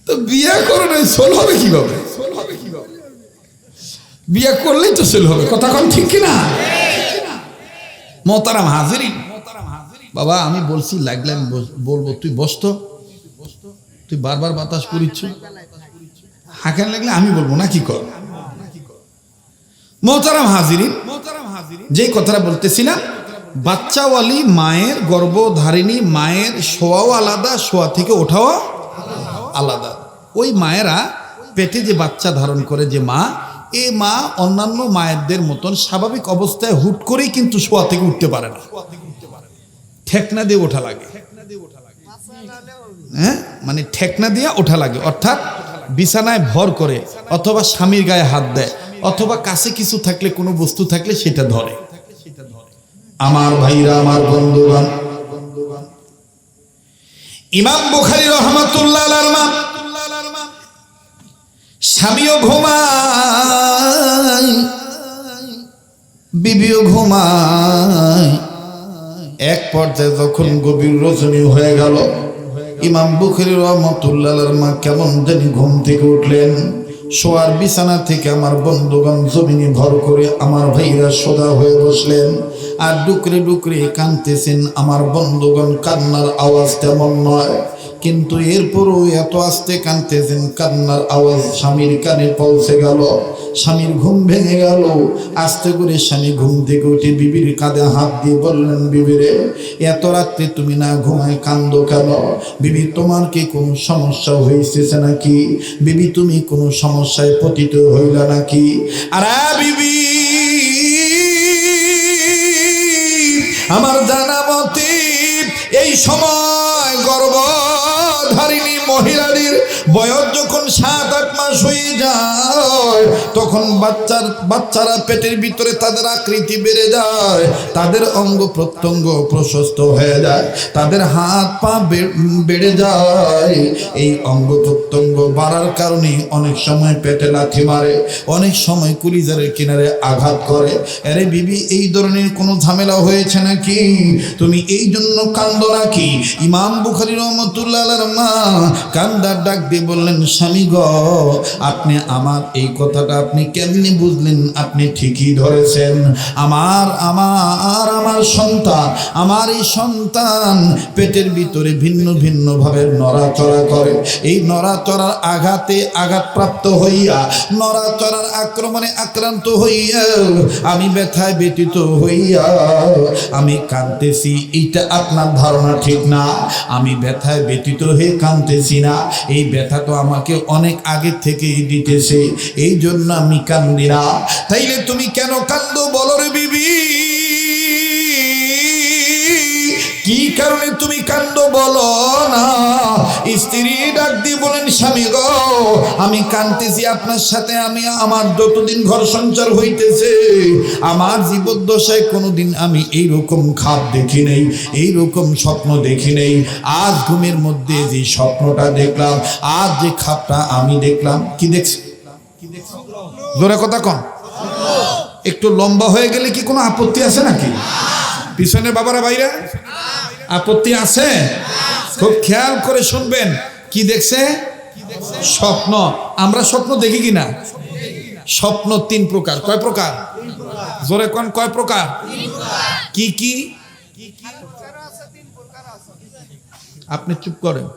তো বিয়ে করো নাই, সোল হবে কিভাবে? বিয়ে করলেই তো সোল হবে। কথা কোন ঠিক কিনা? মোহতারাম হাজিরিন, বাবা আমি বলছি লাগলে আমি বলবো, তুই বসতো, তুই বারবার বাতাস করিচ্ছ, হাঁকান লাগলে আমি বলবো না, কি কর? মোহতারাম হাজিরিন, যে কথাটা বলতেছিলাম, বাচ্চাওয়ালি মায়ের গর্ভধারিণী মায়ের শোয়াও আলাদা, শোয়া থেকে ওঠাও আলাদা। ওই মায়েরা পেটে যে বাচ্চা ধারণ করে যে মা, এ মা অন্যান্য মায়েরদের মতন স্বাভাবিক অবস্থায় হুট করেই কিন্তু শোয়া থেকে উঠতে পারে না, ঠেকনা দিয়ে ওঠা লাগে। হ্যাঁ, মানে ঠেকনা দিয়ে ওঠা লাগে, অর্থাৎ বিছানায় ভর করে, অথবা স্বামীর গায়ে হাত দেয়, অথবা কাছে কিছু থাকলে, কোনো বস্তু থাকলে সেটা ধরে। আমার ভাইরা, আমার বন্ধুগণ, ইমাম বুখারী রাহমাতুল্লাহ আলাইহি মা স্বামীও ঘুমায়, বিবিও ঘুমায়। এক পর্যায়ে যখন গভীর রজনী হয়ে গেল, ইমাম বুখারী রাহমাতুল্লাহ আলাইহি মা কেমন জানি ঘুম থেকে উঠলেন। শোয়ার বিছানা থেকে আমার বন্ধুগণ জমিনে ভর করে আমার ভাইরা সোজা হয়ে বসলেন, আর ডুকরে ডুকরে কাঁদতেছেন। আমার বন্ধুগণ কান্নার আওয়াজ তেমন নয়, কিন্তু এরপরও এত আস্তে কাঁদতেছেন, কান্নার আওয়াজ স্বামীর কানে পৌঁছে গেল। স্বামীর ঘুম ভেঙে গেল। আস্তে করে স্বামী ঘুম থেকে উঠে বিবির কাঁধে হাত দিয়ে বললেন, বিবিরে, এত রাত্রে তুমি না ঘুমায় কান্দো কেন? বিবি, তোমার কি কোনো সমস্যা হয়েছে নাকি? বিবি, তুমি কোনো সমস্যায় পতিত হইলা নাকি? আরে বিবি, আমার জানা মতে এই সময় গর্ভধারিণী মহিলাদের বয়স যখন 7-8 মাস হয়ে যায়, তখন বাচ্চারা পেটের ভিতরে তাদের আকৃতি বেড়ে যায়, তাদের অঙ্গ প্রত্যঙ্গ প্রশস্ত হয়ে যায়, তাদের হাত পা বেড়ে যায়। এই অঙ্গ প্রত্যঙ্গ বাড়ার কারণে অনেক সময় পেটে লাথি মারে, অনেক সময় কলিজারের কিনারে আঘাত করে। আরে বিবি, এই ধরনের কোনো ঝামেলা হয়েছে নাকি? তুমি এই জন্য কান্দো নাকি? ইমাম বুখারী রহমাতুল্লাহ আলাইহির মা কান্দার ডাক দিয়ে বললেন, স্বামী গো, আপনি আমার এই কথাটা আপনি কেমনি বুঝলেন? আপনি ঠিকই ধরেছেন। আমার সন্তান, আমার এই সন্তান পেটের ভিতরে ভিন্ন ভিন্ন ভাবে নড়াচড়া করে। এই নড়াচড়ার আঘাতে আঘাতপ্রাপ্ত হইয়া, নড়াচড়ার আক্রমণে আক্রান্ত হইয়া আমি ব্যথায় ব্যথিত হইয়া আমি কাঁদতেছি। এইটা আপনার ধারণা ঠিক না। আমি ব্যথায় ব্যথিত হয়ে কাঁদতেছি না, এই ব্যথা তো আমাকে অনেক আগে থেকেই দিতেছে, এই জন্য আমি কান্দি না। তাইলে তুমি কেন কান্দো বলো রে বিবি? কি কারণে তুমি কান্দো বলো না? স্ত্রী ডাক দিয়ে বলেন, স্বামী গো, আমি কাঁদতেছি আপনার সাথে। আমি আমার যতদিন ঘর সংসার হইতেছে, আমার জীবদ্দশায় কোনোদিন আমি এইরকম খাপ দেখি নেই, এইরকম স্বপ্ন দেখি নেই। আজ ঘুমের মধ্যে যে স্বপ্নটা দেখলাম, আজ যে খাপটা আমি দেখলাম। কি দেখছি? জোরে কথা কন। একটু লম্বা হয়ে গেলে কি কোনো আপত্তি আছে নাকি? পিছনে বাবারা বাইরে আপত্তি আছে? খুব খেয়াল করে শুনবেন। কি দেখছে? স্বপ্ন। আমরা স্বপ্ন দেখি কিনা? স্বপ্ন 3 প্রকার। কয় প্রকার? জোরে কোন, কয় প্রকার? কি কি? আপনি চুপ করেন।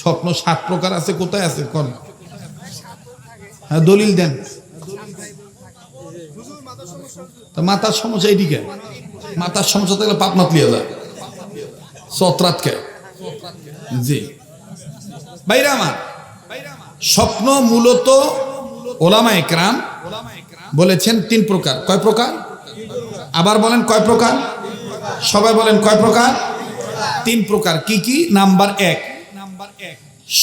স্বপ্ন 7 প্রকার আছে। কোথায় আছে কোন? হ্যাঁ, দলিল দেন। মাথার সমস্যা এইদিকে। মাথার সমস্যা থাকলে পাপ মাতলিয়া যায়, চত্রাতকে। জি ভাইরা আমার, স্বপ্ন মূলত ওলামায়ে কেরাম বলেছেন 3 প্রকার। কয় প্রকার? আবার বলেন, কয় প্রকার? সবাই বলেন, কয় প্রকার? 3 প্রকার। কি কি? নাম্বার 1,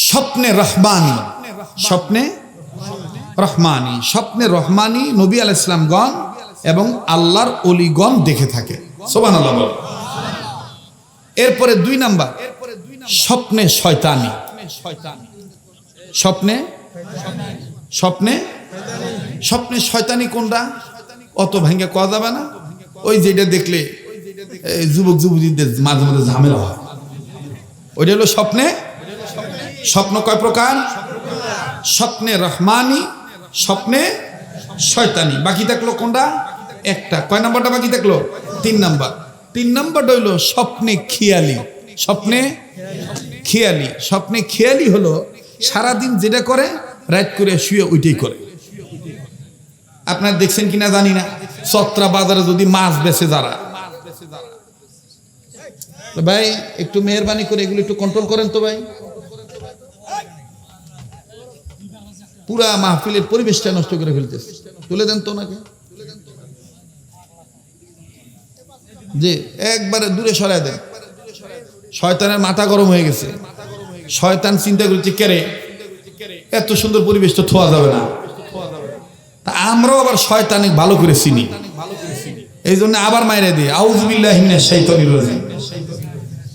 স্বপ্নে রহমানি। স্বপ্নে রহমানি, স্বপ্নে রহমানি নবী আলাইহিস সালামগণ এবং আল্লাহর ওলিগণ দেখে থাকে। সুবহানাল্লাহ বল। এরপরে 2 নাম্বার, স্বপ্নে শয়তানি। স্বপ্নে স্বপ্নে স্বপ্নে শয়তানি কোনটা? অত ভেঙে কওয়া যাবে না। ওই যেটা দেখলে যুবক যুবতীদের মাঝে মাঝে ঝামেলা হয়, ওইটা হলো স্বপ্নে। স্বপ্ন কয় প্রকার? স্বপ্নে রহমানি, স্বপ্নে শয়তানি। বাকি থাকলো কোনটা? একটা। কয় নাম্বারটা বাকি থাকলো? 3 নাম্বার। 3 নাম্বারটা হইলো স্বপ্নে খেয়ালি। স্বপ্নে খেয়ালি। স্বপ্নে খেয়ালি হলো সারাদিন যেটা করে রাত করে শুয়ে ওইটাই করে। আপনার দেখছেন কিনা জানি না, চত্রা বাজারে যদি মাছ বেচে যারা, ভাই একটু মেহরবানি করে এগুলো একটু কন্ট্রোল করেন তো ভাই। পুরা মাহফিলের পরিবেশটা নষ্ট করে ফেলতেছে। তুলে দেন তো ওনাকে। যে একবারে দূরে সরাই দেন। শয়তানের মাথা গরম হয়ে গেছে। শয়তান চিন্তা করছে, কেরে এত সুন্দর পরিবেশ তো থোয়া যাবে না। তা আমরাও আবার শয়তানিক ভালো করে চিনি, এই জন্য আবার মাইরে দিই, আউযু বিল্লাহি মিনাশ শাইতানির রাজিম।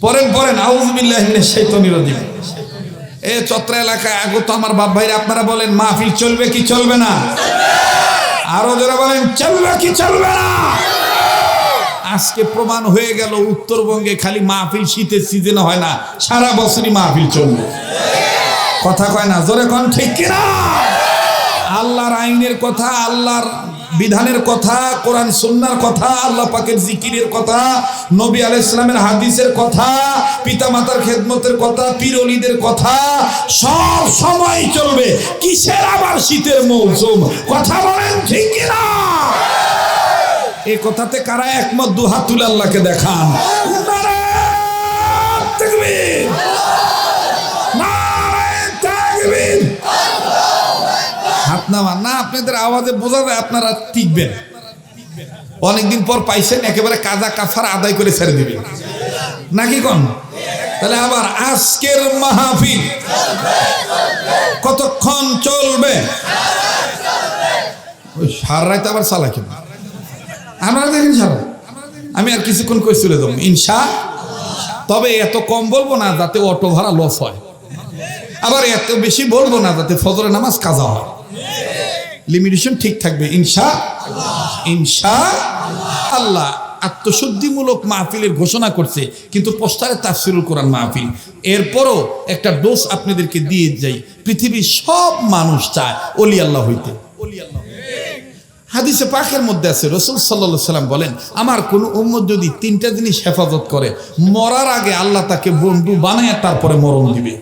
পড়েন আউযু বিল্লাহি মিনাশ শাইতানির রাজিম। এই চত্রা এলাকায় আগত আমার বাপ ভাইরা, আপনারা বলেন মাহফিল চলবে কি চলবে না? আরো যারা বলেন চলবে কি চলবে না? আজকে প্রমাণ হয়ে গেল উত্তরবঙ্গে খালি মাহফিল শীতের সিজনে হয় না, সারা বছরই মাহফিল চলবে। কথা কয় না, জোরে কোন ঠিক কিনা? আল্লাহর আইনের কথা, আল্লাহর বিধানের কথা, কোরআন সুন্নাহর কথা, আল্লাহ পাকের জিকিরের কথা, নবী আলাইহিস সালামের হাদিসের কথা, পিতামাতার খেদমতের কথা, পীর ওলিদের কথা, সব সময় চলবে। কিসের আবার শীতের মৌসুম? কথা বলেন ঠিক কি না? এই কথাতে কারা একমত? দু হাত তুলে আল্লাহকে দেখান। নারায়ে তাকবীর, নারায়ে তাকবীর। হাত নামান না, আপনাদের আওয়াজে বোঝা যায় আপনারা টিকবেন। অনেকদিন পর পাইছেন, একেবারে কাজা কাফারা আদায় করে ছেড়ে দিবেন নাকি কোন? তাহলে আবার আজকের মাহফিল কতক্ষণ চলবে? ওই সারা রাত আবার চালাকি আমরা দেখেন সারা। আমি আর কিছুক্ষণ করে চলে যাবো ইনশা। তবে এত কম বলবো না যাতে অটো ভাড়া লস হয়, আবার এত বেশি বলবো না যাতে ফজরের নামাজ কাজা হয়। লিমিটেশন ঠিক থাকবে ইনশা ইনশা আল্লাহ। আত্মশুদ্ধিমূলক মাহফিলের ঘোষণা করছে, কিন্তু পোস্টারে তাফসিরুল কোরআন মাহফিল। এরপরও একটা ডোজ আপনাদেরকে দিয়ে যাই, পৃথিবীর সব মানুষ চায় ওলি আল্লাহ হইতে। হাদিসে পাকের মধ্যে আছে, রাসূল সাল্লাল্লাহু আলাইহি সাল্লাম বলেন, আমার কোন উম্মত যদি তিনটা জিনিস হেফাজত করে, মরার আগে আল্লাহ তাকে বন্ধু বানায় তারপরে মরণ দিবে।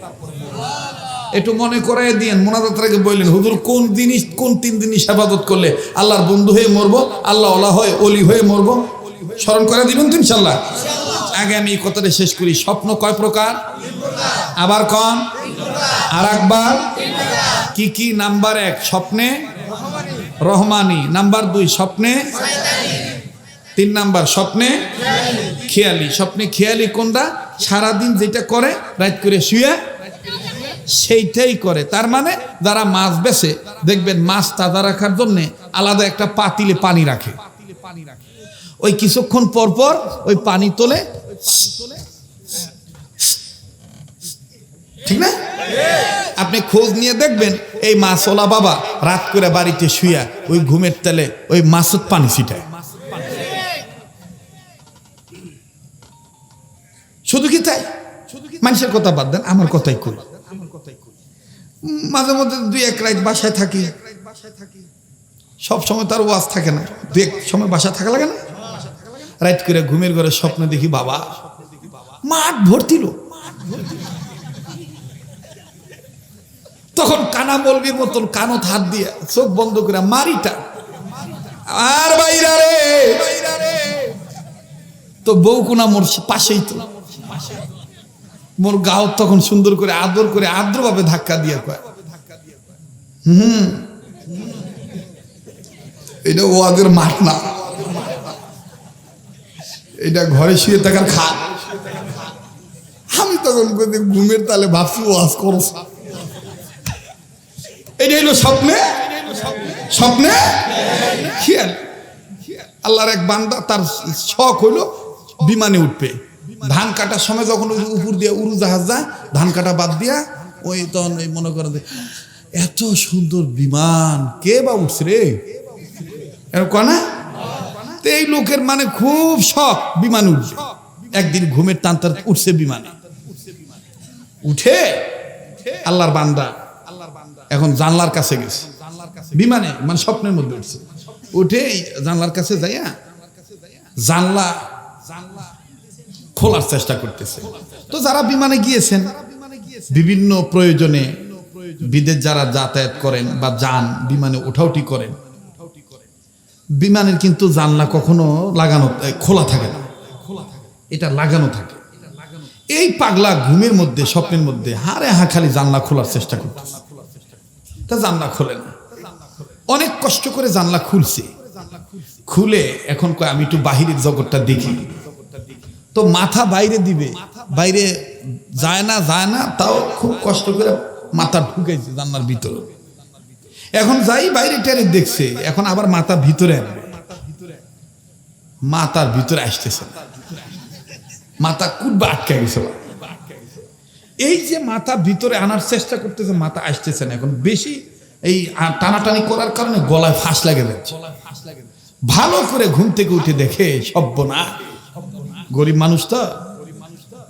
একটু মনে করাই দিয়েন, মোনাজাতের আগে বললেন, হুজুর কোন জিনিস, কোন তিন জিনিস হেফাজত করলে আল্লাহর বন্ধু হয়ে মরবো, আল্লাহ ওয়ালা হয়ে ওলি হয়ে মরবো? স্মরণ করে দিবেন তো ইনশাআল্লাহ। আগে আমি এই কথাটা শেষ করি। স্বপ্ন কয় প্রকার? আবার কন আর একবার। কি কি? নাম্বার 1 স্বপ্নে রহমানি, নাম্বার 2 স্বপ্নে, 3 নাম্বার স্বপ্নে খেয়ালি। স্বপ্নে খেয়ালি কোনটা? সারাদিন যেটা করে রাত করে শুয়ে সেইটাই করে। তার মানে যারা মাছ বেচে দেখবেন মাছ তাজা রাখার জন্য আলাদা একটা পাতিলে পানি রাখে, ওই কিছুক্ষণ পর পর ওই পানি তোলে, ঠিক না? আপনি খোঁজ নিয়ে দেখবেন এই মাছওয়ালা বাবা রাত করে বাড়িতে শুয়া ওই ঘুমের তেলে ওই মাছত পানি ছিটায়। শুধু কি তাই? মানুষের কথা বাদ দেন, আমার কথাই কই। মাঝে মধ্যে 2-1 রাত বাসায় থাকি, সব সময় তার ওয়াজ থাকে না, 2-1 সময় বাসায় থাকা লাগে না। রাত করে ঘুমের ঘরে স্বপ্ন দেখি বাবা মাঠ ভর্তি লোক। তখন কানা বলবির মতন কানত হাত দিয়ে চোখ বন্ধ করে মারিটা আর বাইরা রে, তো বউকুনা মোর পাশেই, তো মোর গাও তখন সুন্দর করে আদর করে আদ্রভাবে ধাক্কা দিয়ে কয়, এটা ওয়াজের মাঠ না, এটা ঘরে শুয়ে থাকার খাট। আমি তখন ঘুমের তালে ভাবছি ওয়াজ করো। এটা হলো স্বপ্নে, স্বপ্নে খেয়াল। আল্লাহর এক বান্দা, তার শখ হইলো বিমানে উঠবে। ধান কাটার সময় যখন উপর দিয়ে উড়োজাহাজ যায়, ধান কাটা বাদ দিয়া ওই তখন মনে করে এত সুন্দর বিমান কে বা উঠছে রে, এরকম না? তো এই লোকের মানে খুব শখ বিমানে উঠবে। একদিন ঘুমের টানতার উঠছে বিমানে, উঠে আল্লাহর বান্দা এখন জানলার কাছে গেছে, বিমানে মানে স্বপ্নের মধ্যে উঠছে, উঠে জানলার কাছে যাইয়া জানলা খোলার চেষ্টা করতেছে। তো যারা বিমানে গিয়েছেন বিভিন্ন প্রয়োজনে, বিদেশ যারা যাতায়াত করেন বা যান বিমানে ওঠাউঠি করেন, বিমানের কিন্তু জানলা কখনো লাগানো খোলা থাকে না, এটা লাগানো থাকে। এই পাগলা ঘুমের মধ্যে স্বপ্নের মধ্যে হারে হা খালি জানলা খোলার চেষ্টা করতেছে, তা জানলা খোলে না। অনেক কষ্ট করে জানলা খুলছে, খুলে এখন কয় আমি একটু বাহিরের জগৎটা দেখি। তো মাথা বাইরে দিবে, বাইরে যায় না, তাও খুব কষ্ট করে মাথা ঢুকাইছে জানলার ভিতরে। এখন যাই বাইরে টেরে দেখছে, এখন আবার মাথা ভিতরে আনবে, মাথার ভিতরে আসতেছে না, মাথা কুটবা আটকে গেছে। এই যে মাথা ভিতরে আনার চেষ্টা করতেছে, মাথা আসতেছে না। এখন বেশি এই টানাটানি করার কারণে গলায় ফাঁস লাগে যাচ্ছে। ভালো করে ঘুম থেকে উঠে দেখে সব্বনা, গরিব মানুষ তো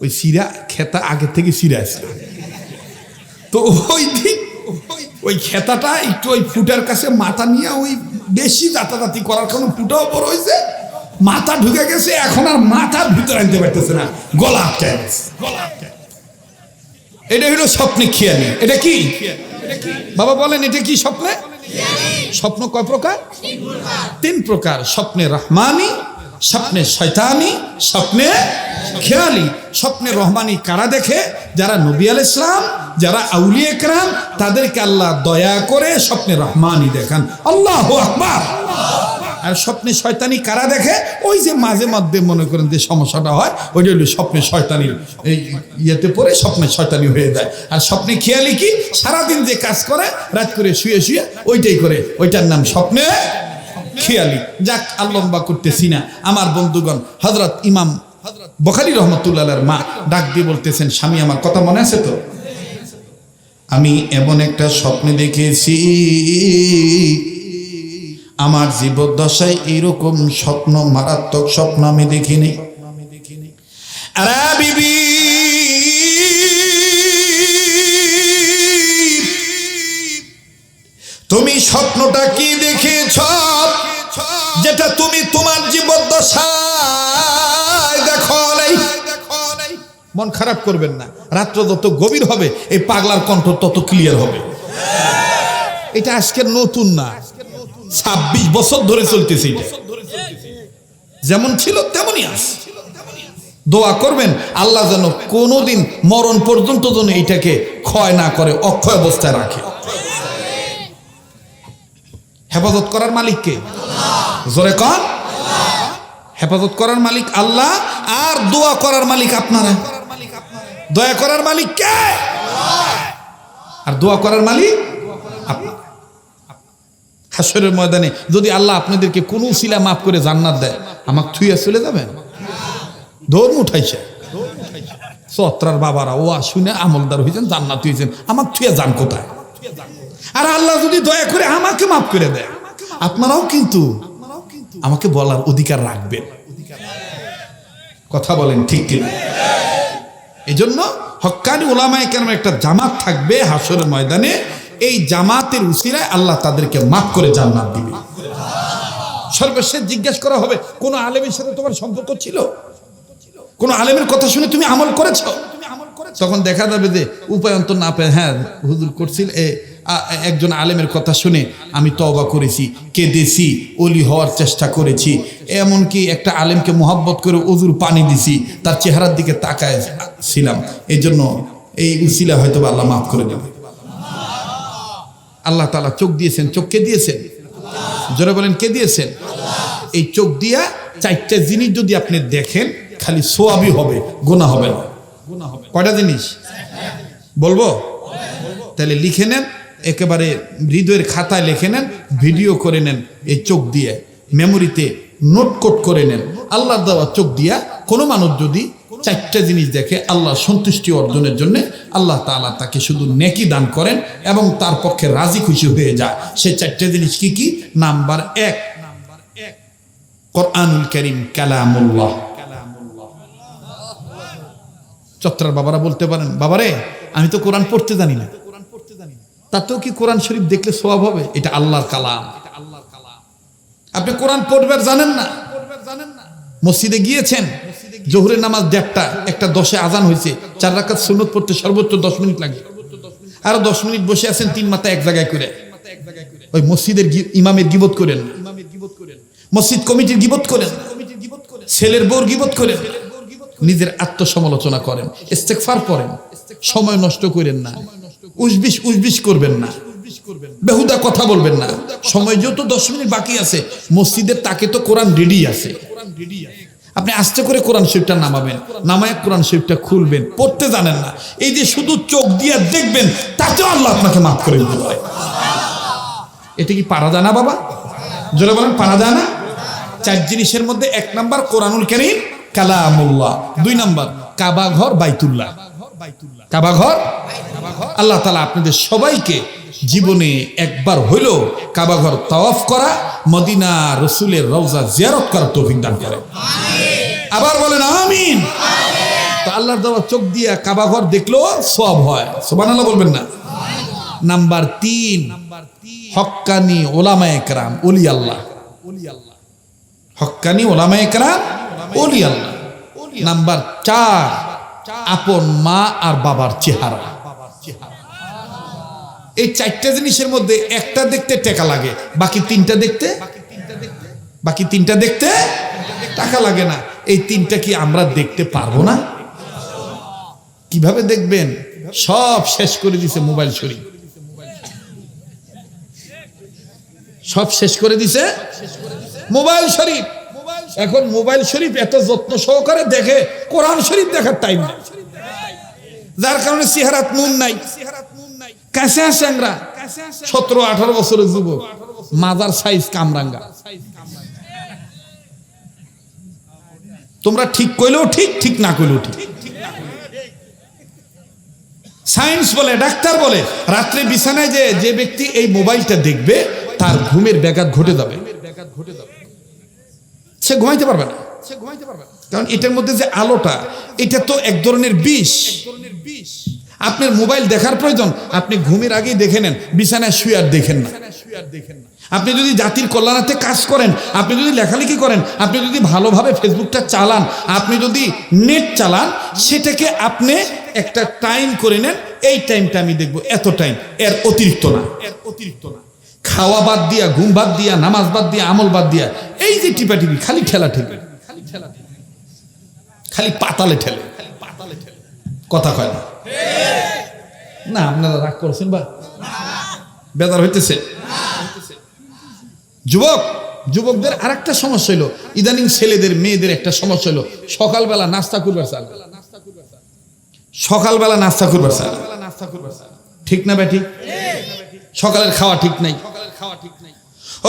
ওই সিরা খেতা আগে থেকে সিরা আছে। তো ওই দিন ওই খেতাটা একটু ওই ফুটার কাছে মাথা নিয়ে ওই বেশি দাঁতাদাতি করার কারণে ফুটাও বড় হয়েছে, মাথা ঢুকে গেছে, এখন আর মাথার ভিতরে আনতে পারতেছে না, গলা আটকে গেছে। এটা হলো স্বপ্নে খেয়ালি। এটা কি বাবা বলেন, এটা কি স্বপ্নে? স্বপ্ন কয় প্রকার? তিন প্রকার। স্বপ্নে রহমানি, স্বপ্নে শয়তানি, স্বপ্নে খেয়ালি। স্বপ্নে রহমানি কারা দেখে? যারা নবী আলাইহিস সালাম, যারা আউলিয়া কেরাম, তাদেরকে আল্লাহ দয়া করে স্বপ্নে রহমানি দেখান। আল্লাহু আকবার। আর স্বপ্নে শয়তানি কারা দেখে? ওই যে মাঝে মধ্যে মনে করেন যে সমস্যাটা হয়, ওইটা হলো স্বপ্নে শয়তানির ইয়েতে পড়ে স্বপ্নে শয়তানি হয়ে যায়। আর স্বপ্নে খেয়ালি কি? সারাদিন যে কাজ করে, রাত করে শুয়ে শুয়ে ওইটাই করে, ওইটার নাম স্বপ্নে খেয়ালি। যাক, আর লম্বা করতেছি না। আমার বন্ধুগণ, হযরত ইমাম বুখারী রাহমাতুল্লাহর মা ডাক দিয়ে বলতেছেন, স্বামী আমার কথা মনে আছে তো? আমি এমন একটা স্বপ্নে দেখেছি, আমার জীবদ্দশায় এইরকম স্বপ্ন, মারাত্মক স্বপ্ন আমি দেখিনি। আরে বিবি, তুমি স্বপ্নটা কি দেখেছ যেটা তুমি তোমার জীবদ্দশায় দেখো নাই? মন খারাপ করবেন না, রাত্র যত গভীর হবে এই পাগলার কণ্ঠ তত ক্লিয়ার হবে। এটা আজকের নতুন না, 26 বছর ধরে চলতেছে। যেমন ছিল তেমনই আছে। দোয়া করবেন আল্লাহ যেন কোনোদিন মরণ পর্যন্ত যেন এটাকে ক্ষয় না করে, অক্ষয় অবস্থায় রাখে। হেফাজত করার মালিক কে? জোরে কন। হেফাজত করার মালিক আল্লাহ, আর দোয়া করার মালিক আপনারা। দয়া করার মালিক কে? আর দোয়া করার মালিক আপনারা। হাসরের ময়দানে যদি আল্লাহ আপনাদেরকে কোন উসিলা মাফ করে জান্নাত দেয়, আমাকে থুইয়া চলে যাবেন? ধর্ম উঠাইছে সত্রার বাবারা, ও শুনে আমলদার হয়েছেন, জান্নাত হয়েছেন, আমাকে থুইয়া যান কোথায়? আর আল্লাহ যদি দয়া করে আমাকে মাফ করে দেয়, আপনারাও কিন্তু আমাকে বলার অধিকার রাখবেন। কথা বলেন ঠিক কিনা? এই জন্য হক্কানি উলামায়ে কেরামের একটা জামাত থাকবে হাসরের ময়দানে। এই জামাতের উসিলায় আল্লাহ তাদেরকে মাফ করে জান্নাত দিবে। সর্বশেষ জিজ্ঞাসা করা হবে, কোন আলেমের সাথে তোমার সম্পর্ক ছিল? কোন আলেমের কথা শুনে তুমি আমল করেছো? তখন দেখা যাবে যে উপায়ন্তর না পেয়ে, হ্যাঁ হুজুর করছিল, একজন আলেমের কথা শুনে আমি তওবা করেছি, কেঁদেছি, ওলি হওয়ার চেষ্টা করেছি, এমনকি একটা আলেমকে মোহাব্বত করে ওজুর পানি দিছি, তার চেহারার দিকে তাকায় ছিলাম, এই জন্য এই উসিলা হয়তো আল্লাহ মাফ করে দেবে। আল্লাহ তাআলা চোখ দিয়েছেন। চোখ কে দিয়েছেন? জোরে বলেন, কে দিয়েছেন? এই চোখ দিয়া 4টা জিনিস যদি আপনি দেখেন, খালি সোয়াবই হবে, গুনাহ হবে না। কয়টা জিনিস বলবো? তাহলে লিখে নেন, একেবারে হৃদয়ের খাতায় লিখে নেন, ভিডিও করে নেন, এই চোখ দিয়ে মেমোরিতে নোটকোট করে নেন। আল্লাহর দেওয়া চোখ দিয়া কোনো মানুষ যদি 4টা জিনিস দেখে, আল্লাহ সন্তুষ্টি অর্জনের জন্য আল্লাহ তাআলা তাকে শুধু নেকি দান করেন এবং তার পক্ষে রাজি খুশি হয়ে যায়। সেই 4টা জিনিস কি কি? নাম্বার 1, কোরআনুল কারীম কালামুল্লাহ। চত্রার বাবারা বলতে পারেন, বাবারে আমি তো কোরআন পড়তে জানি না, তাতেও কি কোরআন শরীফ দেখলে সওয়াব হবে? এটা আল্লাহর কালাম। আপনি কোরআন পড়বার জানেন না, মসজিদে গিয়েছেন, জোহরের নামাজ 1টা, 1:10 আজান হয়েছে, 4 রাকাত সুন্নত পড়তে সর্বোচ্চ 10 মিনিট লাগে, আরো 10 মিনিট বসে আছেন 3 মাথা এক জায়গায় করে। ওই মসজিদের ইমামের গীবত করেন, মসজিদ কমিটির গীবত করেন, ছেলের বউর গীবত করেন, নিজের আত্মসমালোচনা করেন, ইস্তেগফার করেন, সময় নষ্ট করেন না, উসবিস করবেন না, বেহুদা কথা বলবেন না। সময় যেহেতু 10 মিনিট বাকি আছে, মসজিদের তাকে তো কোরআন রেডি আছে, আপনি আস্তে করে কোরআন শরীফটা নামাবেন, নামায় কোরআন শরীফটা খুলবেন, পড়তে জানেন না, এই যে শুধু চোখ দিয়ে দেখবেন, তাতেও আল্লাহ আপনাকে মাফ করে দিতে পারে। এটা কি পারা যায় না বাবা? জোরে বলেন, পারা যায় না? 4 জিনিসের মধ্যে 1 নাম্বার কোরআনুল কারীম কালামুল্লাহ, 2 নাম্বার কাবা ঘর বাইতুল্লাহ। কাবা ঘর, আল্লাহ তাআলা আপনাদের সবাইকে জীবনে একবার হইল কাবা ঘর তাওয়াফ করা, মদিনা রাসূলের রওজা জিয়ারত করার তৌফিক দান করেন। আবার বলেন আমিন। তো আল্লাহর দেওয়া চোখ দিয়ে কাবা ঘর দেখলেও সওয়াব হয়, সুবহানাল্লাহ বলবেন না? নাম্বার 3 হক্কানি ওলামায়ে কেরাম ওলি আল্লাহ, হক্কানি ওলামায়ে কেরাম ওলি আল্লাহ। নাম্বার 4 আপন মা আর বাবার চেহারা। এই 4টা জিনিসের মধ্যে একটা দেখতে টাকা লাগে, বাকি 3টা দেখতে টাকা লাগে না। এই 3টা কি আমরা দেখতে পারবো না? কিভাবে দেখবেন? সব শেষ করে দিছে মোবাইল শরীফ, সব শেষ করে দিছে মোবাইল শরীফ। এখন মোবাইল শরীফ এত যত্ন সহকারে দেখে, কোরআন শরীফ দেখার টাইম নেই, যার কারণে চেহারাত নুন নাই। কাছে আসে আমরা 17-18 বছরের যুবক, মাজার সাইজ কামরাঙ্গা। তোমরা ঠিক কইলেও ঠিক, ঠিক না কইলেও ঠিক। সায়েন্স বলে, ডাক্তার বলে, রাত্রে বিছানায় যে ব্যক্তি এই মোবাইলটা দেখবে তার ঘুমের ব্যাঘাত ঘটে যাবে, সে ঘুমাইতে পারবে না। কারণ এটার মধ্যে যে আলোটা, এটা তো এক ধরনের বিষ। আপনার মোবাইল দেখার প্রয়োজন, আপনি ঘুমের আগেই দেখে নেন, বিছানায় শুয়ে আর দেখেন না। আপনি যদি জাতির কল্যাণার্থে কাজ করেন, আপনি যদি লেখালেখি করেন, আপনি যদি ভালোভাবে ফেসবুকটা চালান, আপনি যদি নেট চালান, সেটাকে আপনি একটা টাইম করে নেন, এই টাইমটা আমি দেখবো, এত টাইম, এর অতিরিক্ত না। খাওয়া বাদ দিয়া, ঘুম বাদ দিয়া, নামাজ বাদ দিয়া, আমল বাদ দিয়া, এই যে টিপাটিপি, খালি ঠেলা ঠেলে, খালি পাতালে ঠেলে, কথা কয় না। না আপনারা রাগ করছেন বা বেদার হইতেছে? যুবকদের আর একটা সমস্যা হইলো, ইদানিং ছেলেদের মেয়েদের একটা সমস্যা হইলো, সকালবেলা নাস্তা করবার চাল, সকালবেলা নাস্তা করবার চাল, ঠিক না বেটি? সকালের খাওয়া ঠিক নাই,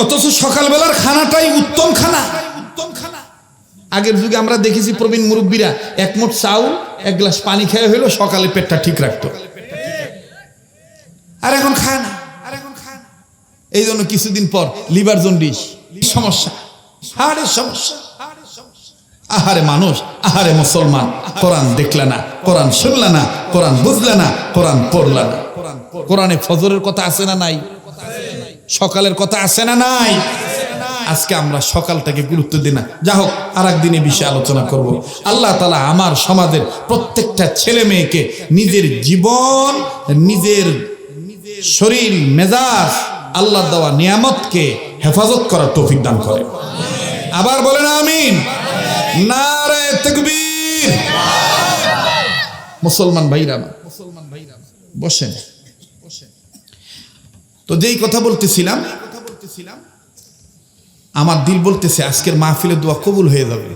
অথচ সকালবেলার খানাটাই উত্তম খানা। আগের যুগে আমরা দেখেছি প্রবীণ মুরব্বীরা এক মুঠ চাউল, এক গ্লাস পানি খেয়ে হইলো সকালে পেটটা ঠিক রাখতো, আর এখন খায় না। এই জন্য কিছুদিন পর লিভার জন্ডিস সমস্যা, হাড়ের সমস্যা। আহারে মানুষ, আহারে মুসলমান, কোরআন দেখলে না, কোরআন শুনলে না, কোরআন বুঝলে না, কোরআন পড়লে না। কোরআনে ফজরের কথা আছে না নাই? সকালের কথা আছে না নাই? আজকে আমরা সকালটাকে গুরুত্ব দিই না। যা হোক, আর একদিনে বিষয়ে আলোচনা করব। আল্লাহ তাআলা আমার সমাজের প্রত্যেকটা ছেলে মেয়েকে নিজের জীবন, নিজের শরীর, মেজাজ, আল্লাহ দেওয়া নিয়ামতকে হেফাজত করার তৌফিক দান করে। আবার বলেন আমিন। নারে তাকবীর। মুসলমান ভাইরা বসেন। তো যেই কথা বলতেছিলাম, আমার দিল বলতেছে আজকের মাহফিলের দোয়া কবুল হয়ে যাবে।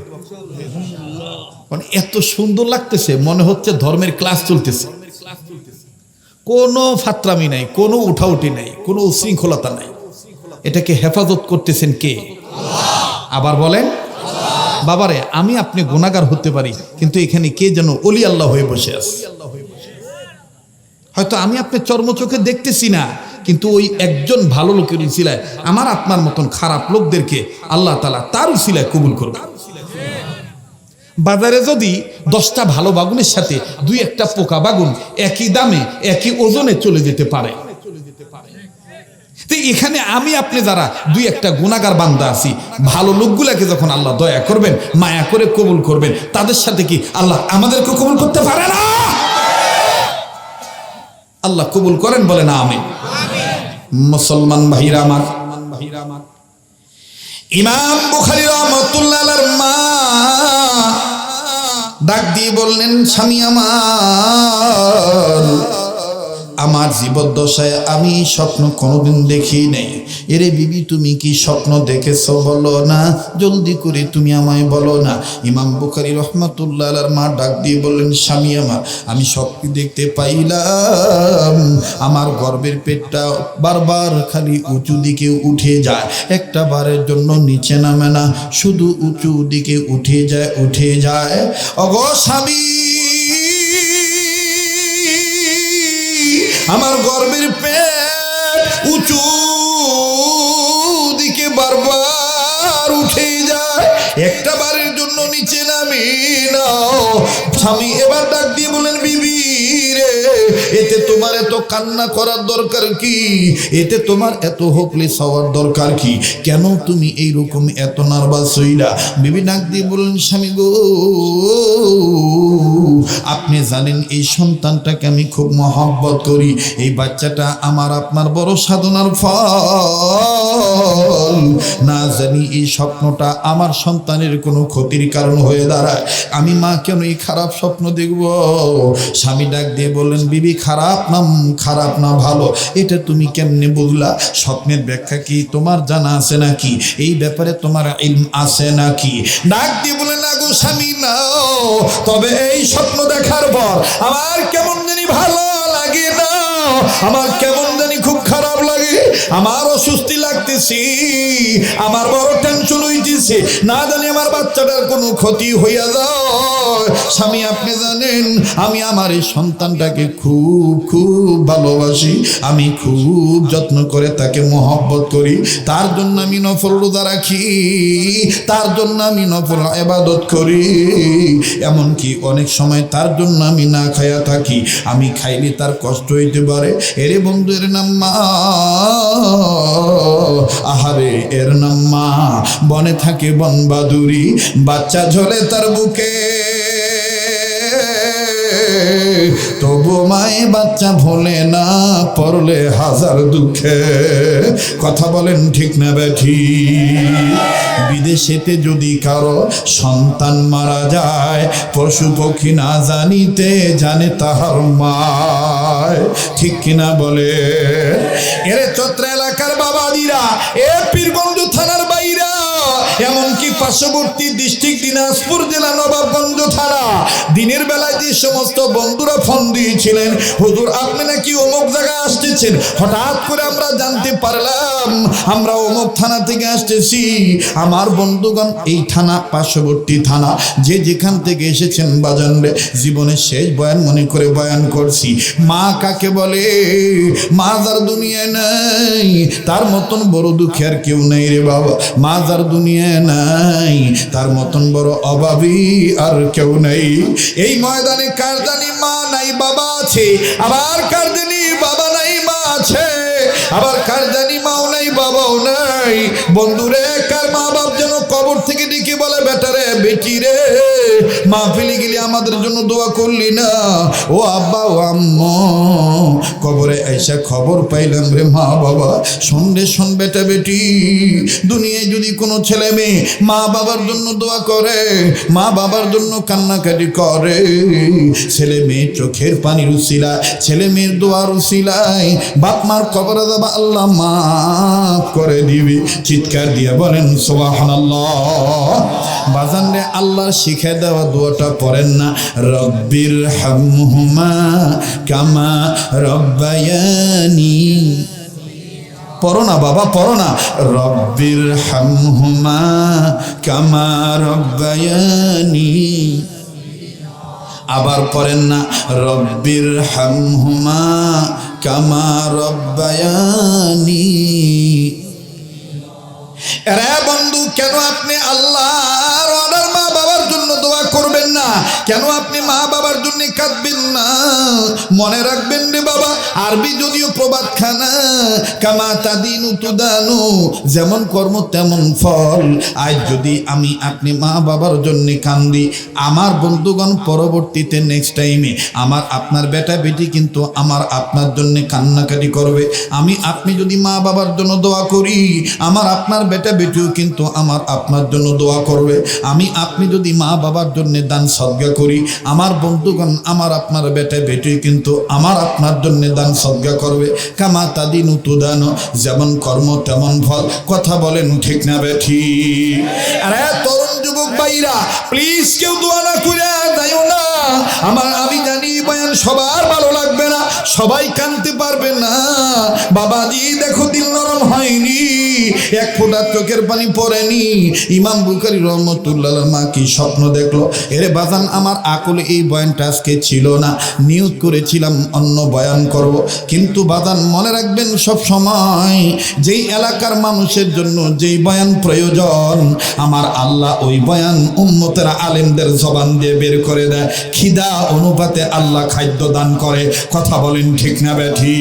মানে এত সুন্দর লাগতেছে, মনে হচ্ছে ধর্মের ক্লাস চলতেছে। কোনো ফাত্রামি নাই, কোনো উঠাউটি নাই, কোনো উশৃঙ্খলতা নাই। এটাকে হেফাজত করতেছেন কে? আবার বলেন। বাবারে, আমি আপনি গুনাহগার হতে পারি, কিন্তু এখানে কে যেন ওলি আল্লাহ হয়ে বসে আছে। হয়তো আমি আপনি চর্মচোখে দেখতেছি না, কিন্তু ওই একজন ভালো লোকের উসিলায় আমার আপনার মতন খারাপ লোকদেরকে আল্লাহ তাআলা তার উসিলায় কবুল করবে। বাজারে যদি 10টা ভালো বাগুনের সাথে 2-1টা পোকা বাগুন একই দামে, একই ওজনে চলে যেতে পারে, তো এখানে আমি আপনি যারা 2-1টা গুনাহগার বান্দা আছি, ভালো লোকগুলাকে যখন আল্লাহ দয়া করবেন, মায়া করে কবুল করবেন, তাদের সাথে কি আল্লাহ আমাদেরকে কবুল করতে পারে না? আল্লাহ কবুল করেন, বলেন আমিন। মুসলমান ভাইরা আমার, ইমাম বুখারী রাহমাতুল্লাহ আলাইহির মা ডাক দিয়ে বললেন, স্বামী আমার জীবদ্দশায় আমি স্বপ্ন কোনোদিন দেখি নাই। এরে বিবি, তুমি কি স্বপ্ন দেখেছো বলো না, জলদি করে তুমি আমায় বলো না। ইমাম বুখারী রাহমাতুল্লাহ আলাইহির মা ডাক দিয়ে বললেন, স্বামী আমার, আমি স্বপ্ন দেখতে পাইলাম আমার গর্ভের পেটটা বারবার খালি উঁচু দিকে উঠে যায়, একটা বারের জন্য নিচে নামে না, শুধু উঁচু দিকে উঠে যায়। ওগো স্বামী, আমার গর্ভের পেট উঁচু দিকে বারবার উঠে যায়, একটা বারের জন্য জন্য নিচে নামি নাও। স্বামী এবার ডাক দিয়ে বলেন, বিবি রে, এতে তোমার এত কান্না করার দরকার কি? এতে তোমার এত হোপলেস হওয়ার দরকার কি? কেন তুমি এইরকম এত নার্ভাস হইলা? বিবি ডাক দিয়ে বললেন, স্বামী গো, আপনি জানেন এই সন্তানটাকে আমি খুব মহব্বত করি। এই বাচ্চাটা আমার আপনার বড় সাধনার ফল। না জানি এই স্বপ্নটা আমার সন্তানের কোনো ক্ষতির কারণ হয়ে দাঁড়ায়। আমি মা কেন এই খারাপ স্বপ্ন দেখব? স্বামী ডাক দিয়ে বললেন, বিবি খারাপ না ভালো এটা তুমি কেমনে বুঝলা? স্বপ্নের ব্যাখ্যা কি তোমার জানা আছে নাকি? এই ব্যাপারে তোমার ইলম আছে নাকি? ডাক দিয়ে বলে, না গো স্বামী না, তবে এই স্বপ্ন দেখার পর আমার কেমন জানি ভালো লাগে না, আমার কেমন জানি খুব খারাপ লাগে, আমার অস্বস্তি লাগতেছি, আমার বড় টেনশন হইতেছে, না জানি আমার বাচ্চাটার কোনো ক্ষতি হইয়া যায়। স্বামী আপনি জানেন আমি আমার এই সন্তানটাকে খুব খুব ভালোবাসি, আমি খুব যত্ন করে তাকে মহব্বত করি, তার জন্য আমি নফল রোজা রাখি, তার জন্য আমি নফল ইবাদত করি, এমনকি অনেক সময় তার জন্য আমি না খায়া থাকি। আমি খাইলে তার কষ্ট হইতে পারে। এরে বন্ধু, এর নাম মা। আহারে, এর নাম মা। বনে থাকে বনবাদুরি, বাচ্চা ঝরে তার বুকে, তবু মায়ে বাচ্চা ভোলে না, পড়লে হাজার দুঃখে। কথা বলেন ঠিক না বেঠি? বিদেশেতে যদি কারো সন্তান মারা যায়, পশু পক্ষী না জানিতে জানে তাহার মায়। ঠিক কিনা বলে? এরে চত্রা এলাকার বাবাদিরা, এ পীরগঞ্জ থানার বাইরা, এমনকি পার্শ্ববর্তী ডিস্ট্রিক্ট দিনাজপুর জেলা নবাবগঞ্জ থানা, দিনের বেলায় যে সমস্ত বন্ধুরা ফোন দিয়েছিলেন, হুজুর আপনি নাকি অমুক জায়গায় আসতেছেন, হঠাৎ করে আমরা জানতে পারলাম আমরা অমুক থানা থেকে আসতেছি। আমার বন্ধুগণ, এই থানা পার্শ্ববর্তী থানা, যে যেখান থেকে এসেছেন বাজানরে, জীবনের শেষ বয়ান মনে করে বয়ান করছি। মা কাকে বলে? মা যার দুনিয়ায় নাই, তার মতন বড় দুঃখী আর কেউ নেই রে বাবা। মা যার দুনিয়ায় নাই, তার মতন বড় অভাবী আর কেউ নেই। এই ময়দানে কার জানি মা নাই বাবা আছে, আবার কার জানি বাবা নাই মা আছে, আবার কার জানি মাও নাই বাবাও নাই। বন্ধুরে, কার মা বাপ যেন কবর থেকে ডেকে বলে, বেটারে বেটি রে, মাহফিলে গেলে আমাদের জন্য দোয়া করলি না? ও আব্বা ও আম্মা, কবরে আইসা খবর পাইলাম রে মা বাবা। শোন বেটা বেটি, দুনিয়ায় যদি কোনো ছেলে মেয়ে মা বাবার জন্য দোয়া করে, মা বাবার জন্য কান্নাকাটি করে, ছেলে মেয়ে চোখের পানির উসিলায়, ছেলে মেয়ের দোয়ার উসিলায় বাপ মার কবরে যাবা আল্লাহ মাফ করে দিবি। চিৎকার দিয়ে বলেন সুবহানাল্লাহ। বাজান রে, আল্লাহর শিখে দেওয়া দোয়াটা পড়েন না? রব্বির হামহুমা কামা রব্বায়ানি। পড়ো না বাবা, পড়ো না। রব্বির হামহুমা কামা রব্বায়ানি। আবার পড়েন না? রব্বির হামহুমা কামা রব্বায়ানি। এরা বন্ধু, কেন আপনি আল্লাহর অর্ডার মা বাবার জন্য দোয়া করবেন না? কেন আপনি মা বাবার জন্য কাঁদবেন না? মনে রাখবেন রে বাবা, আরবি যদিও প্রবাদ খানা, কামা তাদিনু তুদানু, যেমন কর্ম তেমন ফল। আজ যদি আমি আপনি মা বাবার জন্য কান্দি, আমার বন্ধুগণ পরবর্তীতে নেক্সট টাইমে আমার আপনার বেটা বেটি কিন্তু আমার আপনার জন্য কান্নাকাটি করবে। আমি আপনি যদি মা বাবার জন্য দোয়া করি, আমার আপনার বেটা বেটিও কিন্তু আমার আপনার জন্য দোয়া করবে। আমি আপনি যদি মা বাবার জন্য দান সদকা করি, আমার বন্ধুগণ আমার আপনার বেটা বেটি কিন্তু আমার আপনার জন্য দান সদকা করবে। কামা তাদিনু তুদানু, যেমন কর্ম তেমন ফল। কথা বলেন ঠিক না বেঠি? আরে তরুণ যুবক ভাইরা, প্লিজ কেউ দোয়া না করে যাইও না। আমি জানি বয়ান সবার ভালো লাগবে না, সবাই কানতে পারবে না। বাবাজি দেখো দিল নরম হয়নি, এক ফোঁটা চোখের পানি পড়েনি। ইমাম বুখারী রহমতুল্লাহ মা কি স্বপ্ন দেখলো, এরে বাজান আমার আকলে এই বয়ানটা আজকে ছিল না, নিয়ত করেছিলাম অন্য বয়ান করব, কিন্তু বাজান মনে রাখবেন সব সময় যেই এলাকার মানুষের জন্য যেই বয়ান প্রয়োজন, আমার আল্লাহ ওই বয়ান উম্মতেরা আলেমদের জবান দিয়ে বের করে দেয়। খিদা অনুপাতে আল্লাহ খাদ্য দান করে। কথা বলেন ঠিক না বেঠি?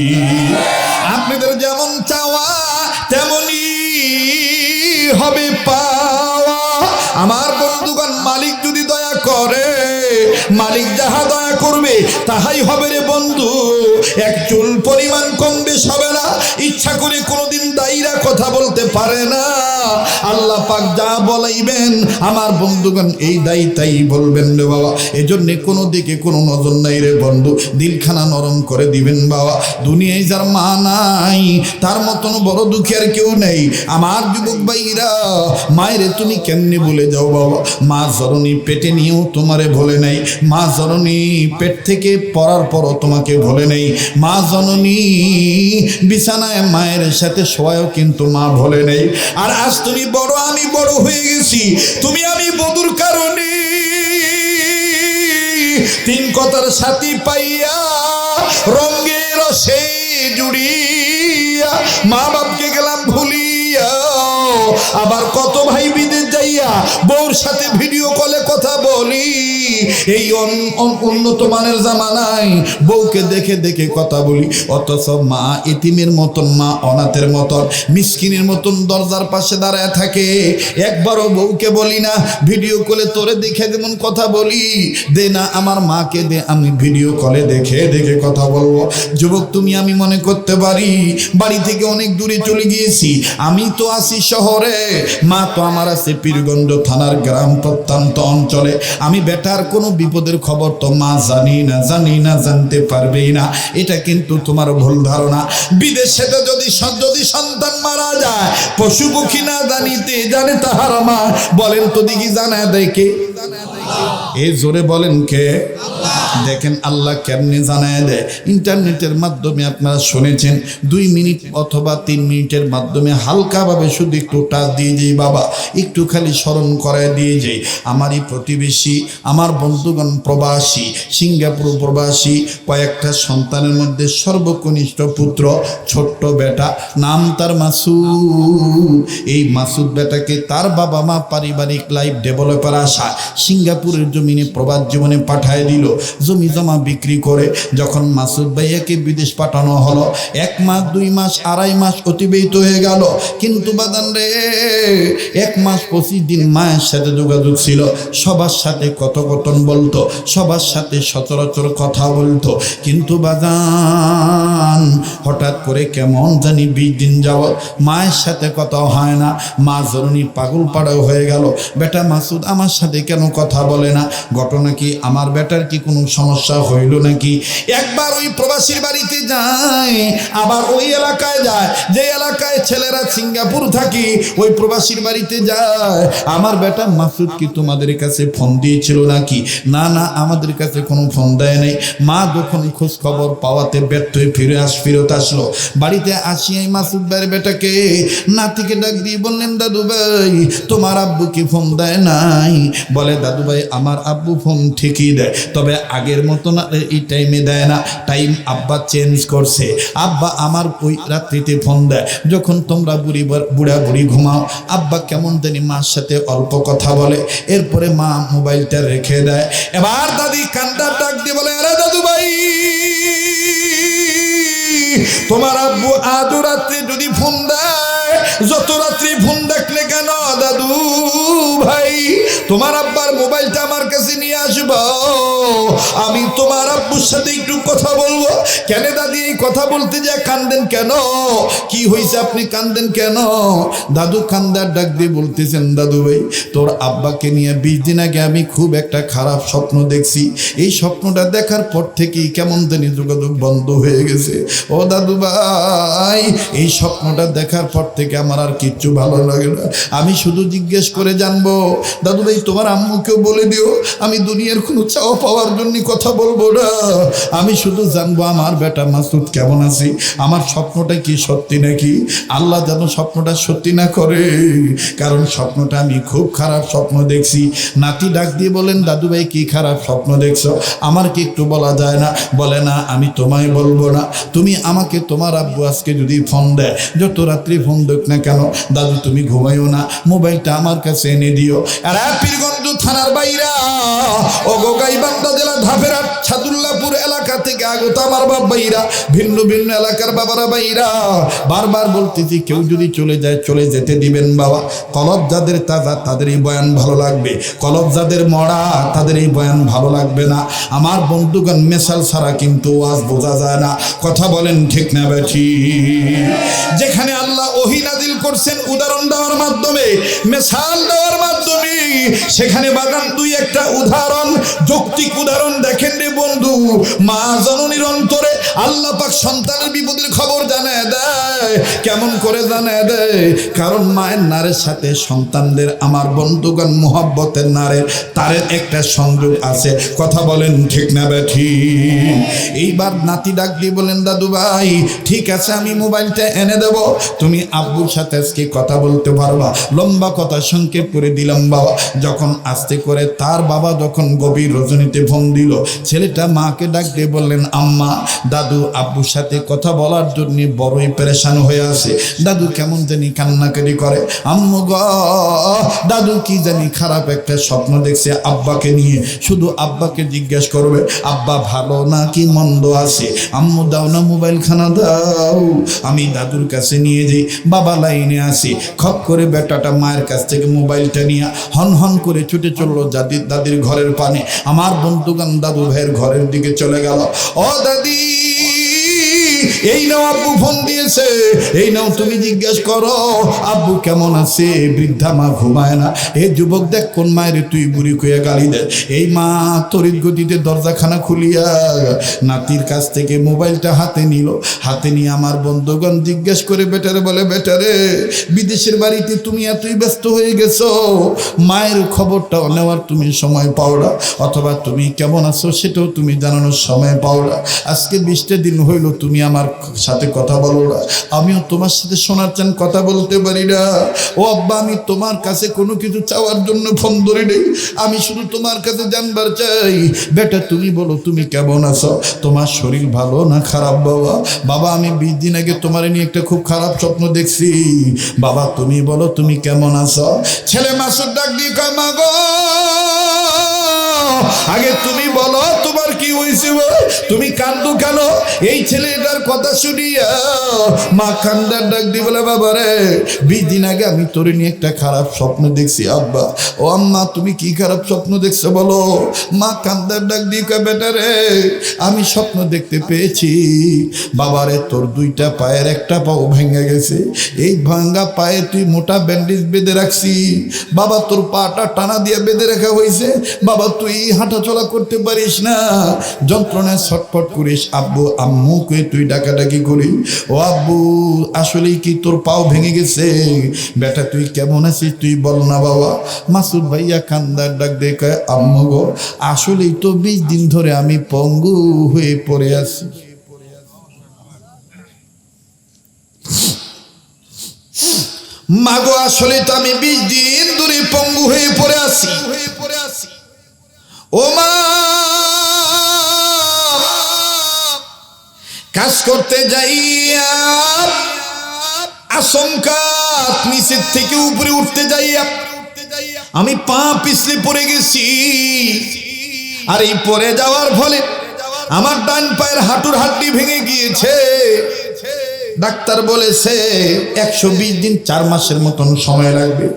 আপনাদের যেমন চাওয়া তেমনি হবে পাওয়া। আমার বন্ধুগণ, মালিক যদি দয়া করে, মালিক যাহা দয়া করবে তাহাই হবে রে বন্ধু। এক চুল পরিমাণ কম বেশ হবে না। ইচ্ছা করে কোনোদিন দায়ীরা কথা বলতে পারে না। আল্লাহ পাক যা বলাইবেন আমার বন্ধুগণ এই দায়ী তাই বলবেন রে বাবা। এজন্যে কোনো দিকে কোনো নজর নাই রে বন্ধু, দিলখানা নরম করে দিবেন বাবা। দুনিয়ায় যার মা নাই তার মতন বড় দুঃখী আর কেউ নেই। আমার যুবক ভাইরা, মায়েরে তুমি কেমনে ভুলে যাও বাবা? মা জননী পেটে নিয়েও তোমারে ভোলে নাই, মা জননী পেট থেকে পড়ার পরও তোমাকে ভোলে নেই, মা জননী বিছানায় মায়ের সাথে শোয়াও কিন্তু মা ভোলে নেই। আর আজ তুমি বড়, আমি বড় হয়ে গেছি, তুমি আমি বধুর কারণে তিন কথার সাথী পাইয়া রঙের রসে জুড়িয়া মা বাপকে গেলাম ভুলিয়া। আবার কত ভাই বিদেশ যাইয়া বউর সাথে ভিডিও কলে কথা বলি। এই উন্নত মানের জামানায় বউকে দেখে দেখে কথা বলি, অথচ মা এতিমের মতন, মা অনাথের মতন, মিসকিনের মতন দরজার পাশে দাঁড়ায় থাকে। একবারও বউকে বলি না ভিডিও কলে তোরে দেখে যেমন কথা বলি, দে না আমার মাকে দে, আমি ভিডিও কলে দেখে দেখে কথা বলবো। যুবক তুমি আমি মনে করতে পারি বাড়ি থেকে অনেক দূরে চলে গিয়েছি, আমি তো আছি শহরে, মা তো আমার আছে পীরগঞ্জ থানার গ্রাম প্রত্যন্ত অঞ্চলে। আমি বেটার কোনো বিপদের খবর তো মা জানি না, জানতে পারবেই না। এটা কিন্তু তোমার ভুল ধারণা। বিদেশে যদি সন্তান মারা যায়, পশু পক্ষী না জানিতে জানে তাহার মা। বলেন তো দেখি জানা দেয় কে? এই জোরে বলেন কে? দেখেন আল্লাহ কেমনে জানায় দেয়। ইন্টারনেটের মাধ্যমে আপনারা শুনেছেন 2 মিনিট অথবা 3 মিনিটের মাধ্যমে হালকাভাবে শুধু একটু টাচ দিয়ে যাই বাবা, একটু খালি স্মরণ করায় দিয়ে যাই। আমারই প্রতিবেশী, আমার বন্ধুগণ প্রবাসী, সিঙ্গাপুর প্রবাসী, কয়েকটা সন্তানের মধ্যে সর্বকনিষ্ঠ পুত্র, ছোট্ট বেটা, নাম তার মাসুদ। এই মাসুদ বেটাকে তার বাবা মা পারিবারিক লাইফ ডেভেলপার আশা সিঙ্গাপুরের জমিনে প্রবাস জীবনে পাঠায় দিল। জমি জমা বিক্রি করে যখন মাসুদ ভাইয়াকে বিদেশ পাঠানো হলো, 1 মাস 2 মাস 2.5 মাস অতিবাহিত হয়ে গেল, কিন্তু বাদান রে 1 মাস 25 দিন মায়ের সাথে যোগাযোগ ছিল। সবার সাথে কথোপকথন বলতো, সবার সাথে সচরাচর কথা বলতো, কিন্তু বাদান হঠাৎ করে কেমন জানি 20 দিন যাবত মায়ের সাথে কথা হয় না। মা জননী পাগল পাড়াও হয়ে গেল, বেটা মাসুদ আমার সাথে কেন কথা বলে না? ঘটনা কি? আমার বেটার কি কোনো সমস্যা হইল নাকি? একবার ওই প্রবাসীর বাড়িতে যায়, আবার ওই এলাকায় যায় যে এলাকায় ছেলেরা সিঙ্গাপুর থাকি, ওই প্রবাসীর বাড়িতে যায়। আমার বেটা মাসুদ কি তোমাদের কাছে ফোন দিয়েছিল নাকি? না না, আমাদের কাছে কোনো ফোন দেয় নাই। মা যখন খোঁজ খবর পাওয়াতে ব্যর্থ হয়ে ফেরত আসলো। বাড়িতে আসিয়াই মাসুদ ভাইয়ের বেটাকে নাতিকে ডাক দিয়ে বললেন, দাদু ভাই তোমার আব্বু কি ফোন দেয় নাই? বলে, দাদু ভাই আমার আব্বু ফোন ঠিকই দেয়, তবে আগের মতো না, এই টাইমে দেয় না, টাইম আব্বা চেঞ্জ করছে। আব্বা আমার ওই রাত্রিতে ফোন দেয় যখন তোমরা বুড়া বুড়ি ঘুমাও। আব্বা কেমন জানি মার সাথে অল্প কথা বলে, এরপরে মা মোবাইলটা রেখে দেয়। এবার দাদি কান্দার ডাক দিয়ে বলে, আরে দাদু ভাই তোমার আব্বু আজও রাত্রে যদি ফোন দেয়, যত রাত্রি ফোন দেখলে কেন দাদু ভাই তোমার আব্বার মোবাইলটা আমার কাছে নিয়ে আসবো, আমি তোমার আব্বুর সাথে একটু কথা বলবো। কেন দাদি এই কথা বলতে যায় কান্দেন কেন? কি হয়েছে আপনি কান্দেন কেন? দাদু কান্দার ডাক দিয়ে বলতেছেন, দাদু ভাই তোর আব্বাকে নিয়ে 20 দিন আগে আমি খুব একটা খারাপ স্বপ্ন দেখছি। এই স্বপ্নটা দেখার পর থেকেই কেমন জানি যোগাযোগ বন্ধ হয়ে গেছে। ও দাদু ভাই এই স্বপ্নটা দেখার পর থেকে আমার আর কিচ্ছু ভালো লাগে না, আমি শুধু জিজ্ঞেস করে জানবো, দাদু ভাই তোমার আম্মুকেও বলে দিও আমি দুনিয়ার কোনো চাওয়া পাওয়ার জন্য জন্য কথা বলবো না, আমি শুধু জানবো আমার বেটা মাসুদ কেমন আছে, আমার স্বপ্নটা কি সত্যি নাকি। আল্লাহ যেন স্বপ্নটা সত্যি না করে, কারণ স্বপ্নটা আমি খুব খারাপ স্বপ্ন দেখছি। নাতি ডাক দিয়ে বলেন, দাদু ভাই কি খারাপ স্বপ্ন দেখছো, আমার কি একটু বলা যায় না? বলে না, আমি তোমায় বলবো না, তুমি আমাকে তোমার আব্বু আজকে যদি ফোন দেয়, যত রাত্রি ফোন দেখ না কেন, দাদু তুমি ঘুমাইও না, মোবাইলটা আমার কাছে এনে দিও। আর পীরগঞ্জ থানার বাইরা ও গাইবান্ধা জেলা ধাপেরহাট ছাদুল্লাপুর এলাকা থেকে আগত আমার বাপ ভাইরা, ভিন্ন ভিন্ন এলাকার বাবারা ভাইরা, বারবার বলতেছি কেউ যদি চলে যায় চলে যেতে দিবেন বাবা। কলব যাদের তাজা তাদের এই বয়ান ভালো লাগবে, কলব যাদের মরা তাদের এই বয়ান ভালো লাগবে না। আমার বন্ধুগণ, মেশাল ছাড়া কিন্তু ওয়াজ বোঝা যায় না। কথা বলেন ঠিক না বেঠি? যেখানে আল্লাহ ওহী নাযিল করছেন উদাহরণ দেওয়ার মাধ্যমে, মেশাল দেওয়ার মাধ্যমে, সেখানে বাগান দুই একটা উদাহরণ, যৌক্তিক উদাহরণ দেখেন রে বন্ধু। মা জননীর অন্তরে আল্লাহ পাক সন্তানের বিপদের খবর জানায় দেয়। কেমন করে জানায় দেয়? কারণ মায়ের নারের সাথে সন্তানদের আমার বন্ধুগণ মোহাব্বতের নারের তারের একটা সংযোগ আছে। কথা বলেন ঠিক না বেঠি? এইবার নাতি ডাক দিয়ে বলেন, দাদু ভাই ঠিক আছে, আমি মোবাইলটা এনে দেব, তুমি আব্বুর সাথে আজকে কথা বলতে পারবা। লম্বা কথা সংক্ষেপ করে দিলাম বাবা। যখন আস্তে করে তার বাবা যখন গভীর রজনীতে ফোন দিল, ছেলেটা মাকে ডাক দিয়ে বললেন, আম্মা দাদু আব্বুর সাথে কথা বলার জন্য বড়ই পেরেশান হয়ে আছে, দাদু কেমন জানি কান্নাকাটি করে, আম্মু গো দাদু কি জানি খারাপ একটা স্বপ্ন দেখছে আব্বাকে নিয়ে, শুধু আব্বাকে জিজ্ঞেস করবে আব্বা ভালো না কি মন্দ আছে, আম্মু দাও না মোবাইল খানা দাও, আমি দাদুর কাছে নিয়ে যাই। বাবা লাইনে আসি, খপ করে বেটাটা মায়ের কাছ থেকে মোবাইলটা নিয়ে হন হন করে ছুটে চললো দাদির ঘরের পানে। আমার বন্ধুগান দাদু ভাইয়ের ঘরের দিকে চলে গেল। ও দাদি, এই নাও আব্বু ফোন দিয়েছে, এই নাও তুমি জিজ্ঞেস করো আব্বু কেমন আছে। বৃদ্ধা মা ঘুমায় না। এ যুবক দেখ কোন মায়ের তুই বুড়ি কইয়া গালি দেয়। এই মা তড়িৎ গতিতে দরজাখানা খুলিয়া নাতির কাছ থেকে মোবাইলটা হাতে নিল। হাতে নিয়ে আমার বন্ধুগণ জিজ্ঞেস করে বেটারে বলে, বেটারে বিদেশের বাড়িতে তুমি এতই ব্যস্ত হয়ে গেছো, মায়ের খবরটাও নেওয়ার তুমি সময় পাও না, অথবা তুমি কেমন আছো সেটাও তুমি জানানোর সময় পাও না। আজকে 20টা দিন হইল তুমি আমার সাথে কথা বলো না, আমিও তোমার সাথে শোনার চান কথা বলতে পারি না। ও আব্বা, আমি তোমার কাছে কোনো কিছু চাওয়ার জন্য ফোন ধরে নেই, আমি শুধু তোমার কাছে জানবার চাই, বেটা তুমি বলো তুমি কেমন আছো, তোমার শরীর ভালো না খারাপ? বাবা বাবা আমি 20 দিন আগে তোমার নিয়ে একটা খুব খারাপ স্বপ্ন দেখছি, বাবা তুমি বলো তুমি কেমন আছো? ছেলে মাসুদ ডাক দিয়ে কয়, মা গো আগে তুমি বলো তোমার কি হয়েছে, তুমি কান্দো কেন? এই ছেলেটার কথা শুনিয়া মা কান্দার ডাক দিয়ে বলে, বাবা রে 20 দিন আগে আমি তোর নিয়ে একটা খারাপ স্বপ্ন দেখছি আব্বা। ও আম্মা তুমি কি খারাপ স্বপ্ন দেখছো বলো? মা কান্দার ডাক দিয়ে কয়, বেটা রে আমি স্বপ্ন দেখতে পেয়েছি, বাবারে তোর 2টা পায়ের একটা পাও ভেঙে গেছে, এই ভাঙ্গা পায়ে তুই মোটা ব্যান্ডেজ বেঁধে রাখছি, বাবা তোর পাটা টানা দিয়ে বেঁধে রাখা হয়েছে, বাবা তুই হাঁটা চলা করতে পারিস না, যন্ত্রণায় ছটফট করিস, আব্বু আম্মু কে তুই ডাকাডাকি করি। ও আব্বু আসলেই কি তোর পাও ভেঙে গেছে? বেটা তুই কেমন আছিস তুই বল না বাবা। মাসুদ ভাইয়া কান্দার ডাক দেখে, আম্মু গো আসলেই তো 20 দিন ধরে আমি পঙ্গু হয়ে পড়ে আছি। মাগো আসলে তো আমি 20 দিন ধরে পঙ্গু হয়ে পড়ে আছি। ও মা কাজ করতে যাইয়া আশঙ্কা নিচের থেকে উপরে উঠতে যাইয়া আমি পা পিছলে পড়ে গেছি, আর এই পড়ে যাওয়ার ফলে আমার ডান পায়ের হাঁটুর হাড্ডি ভেঙে গিয়েছে। ডাক্তার বলেছে 120 দিন 4 মাসের মতন সময় লাগবে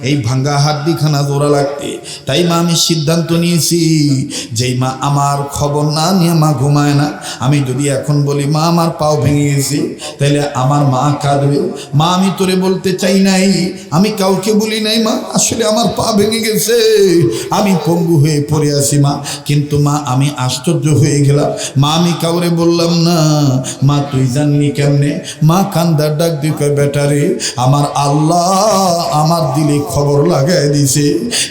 এই ভাঙ্গা হাড্ডিখানা জোড়া লাগতে। তাই মা আমি সিদ্ধান্ত নিয়েছি, যেই মা আমার খবর না নিয়ে মা ঘুমায় না, আমি যদি এখন বলি মা আমার পাও ভেঙে গেছে, তাহলে আমার মা কাঁদবে। মা আমি তোরে বলতে চাই নাই, আমি কাউকে বলি নাই মা আসলে আমার পা ভেঙে গেছে, আমি পঙ্গু হয়ে পড়ে আছি মা। কিন্তু মা আমি আশ্চর্য হয়ে গেলাম, মা আমি কাউরে বললাম না। মা তুই জানলি কেমনে? মা কান্দার ডাক দিয়ে কয়, বেটারে আমার আল্লাহ আমার দিলে খবর লাগাই দিছে।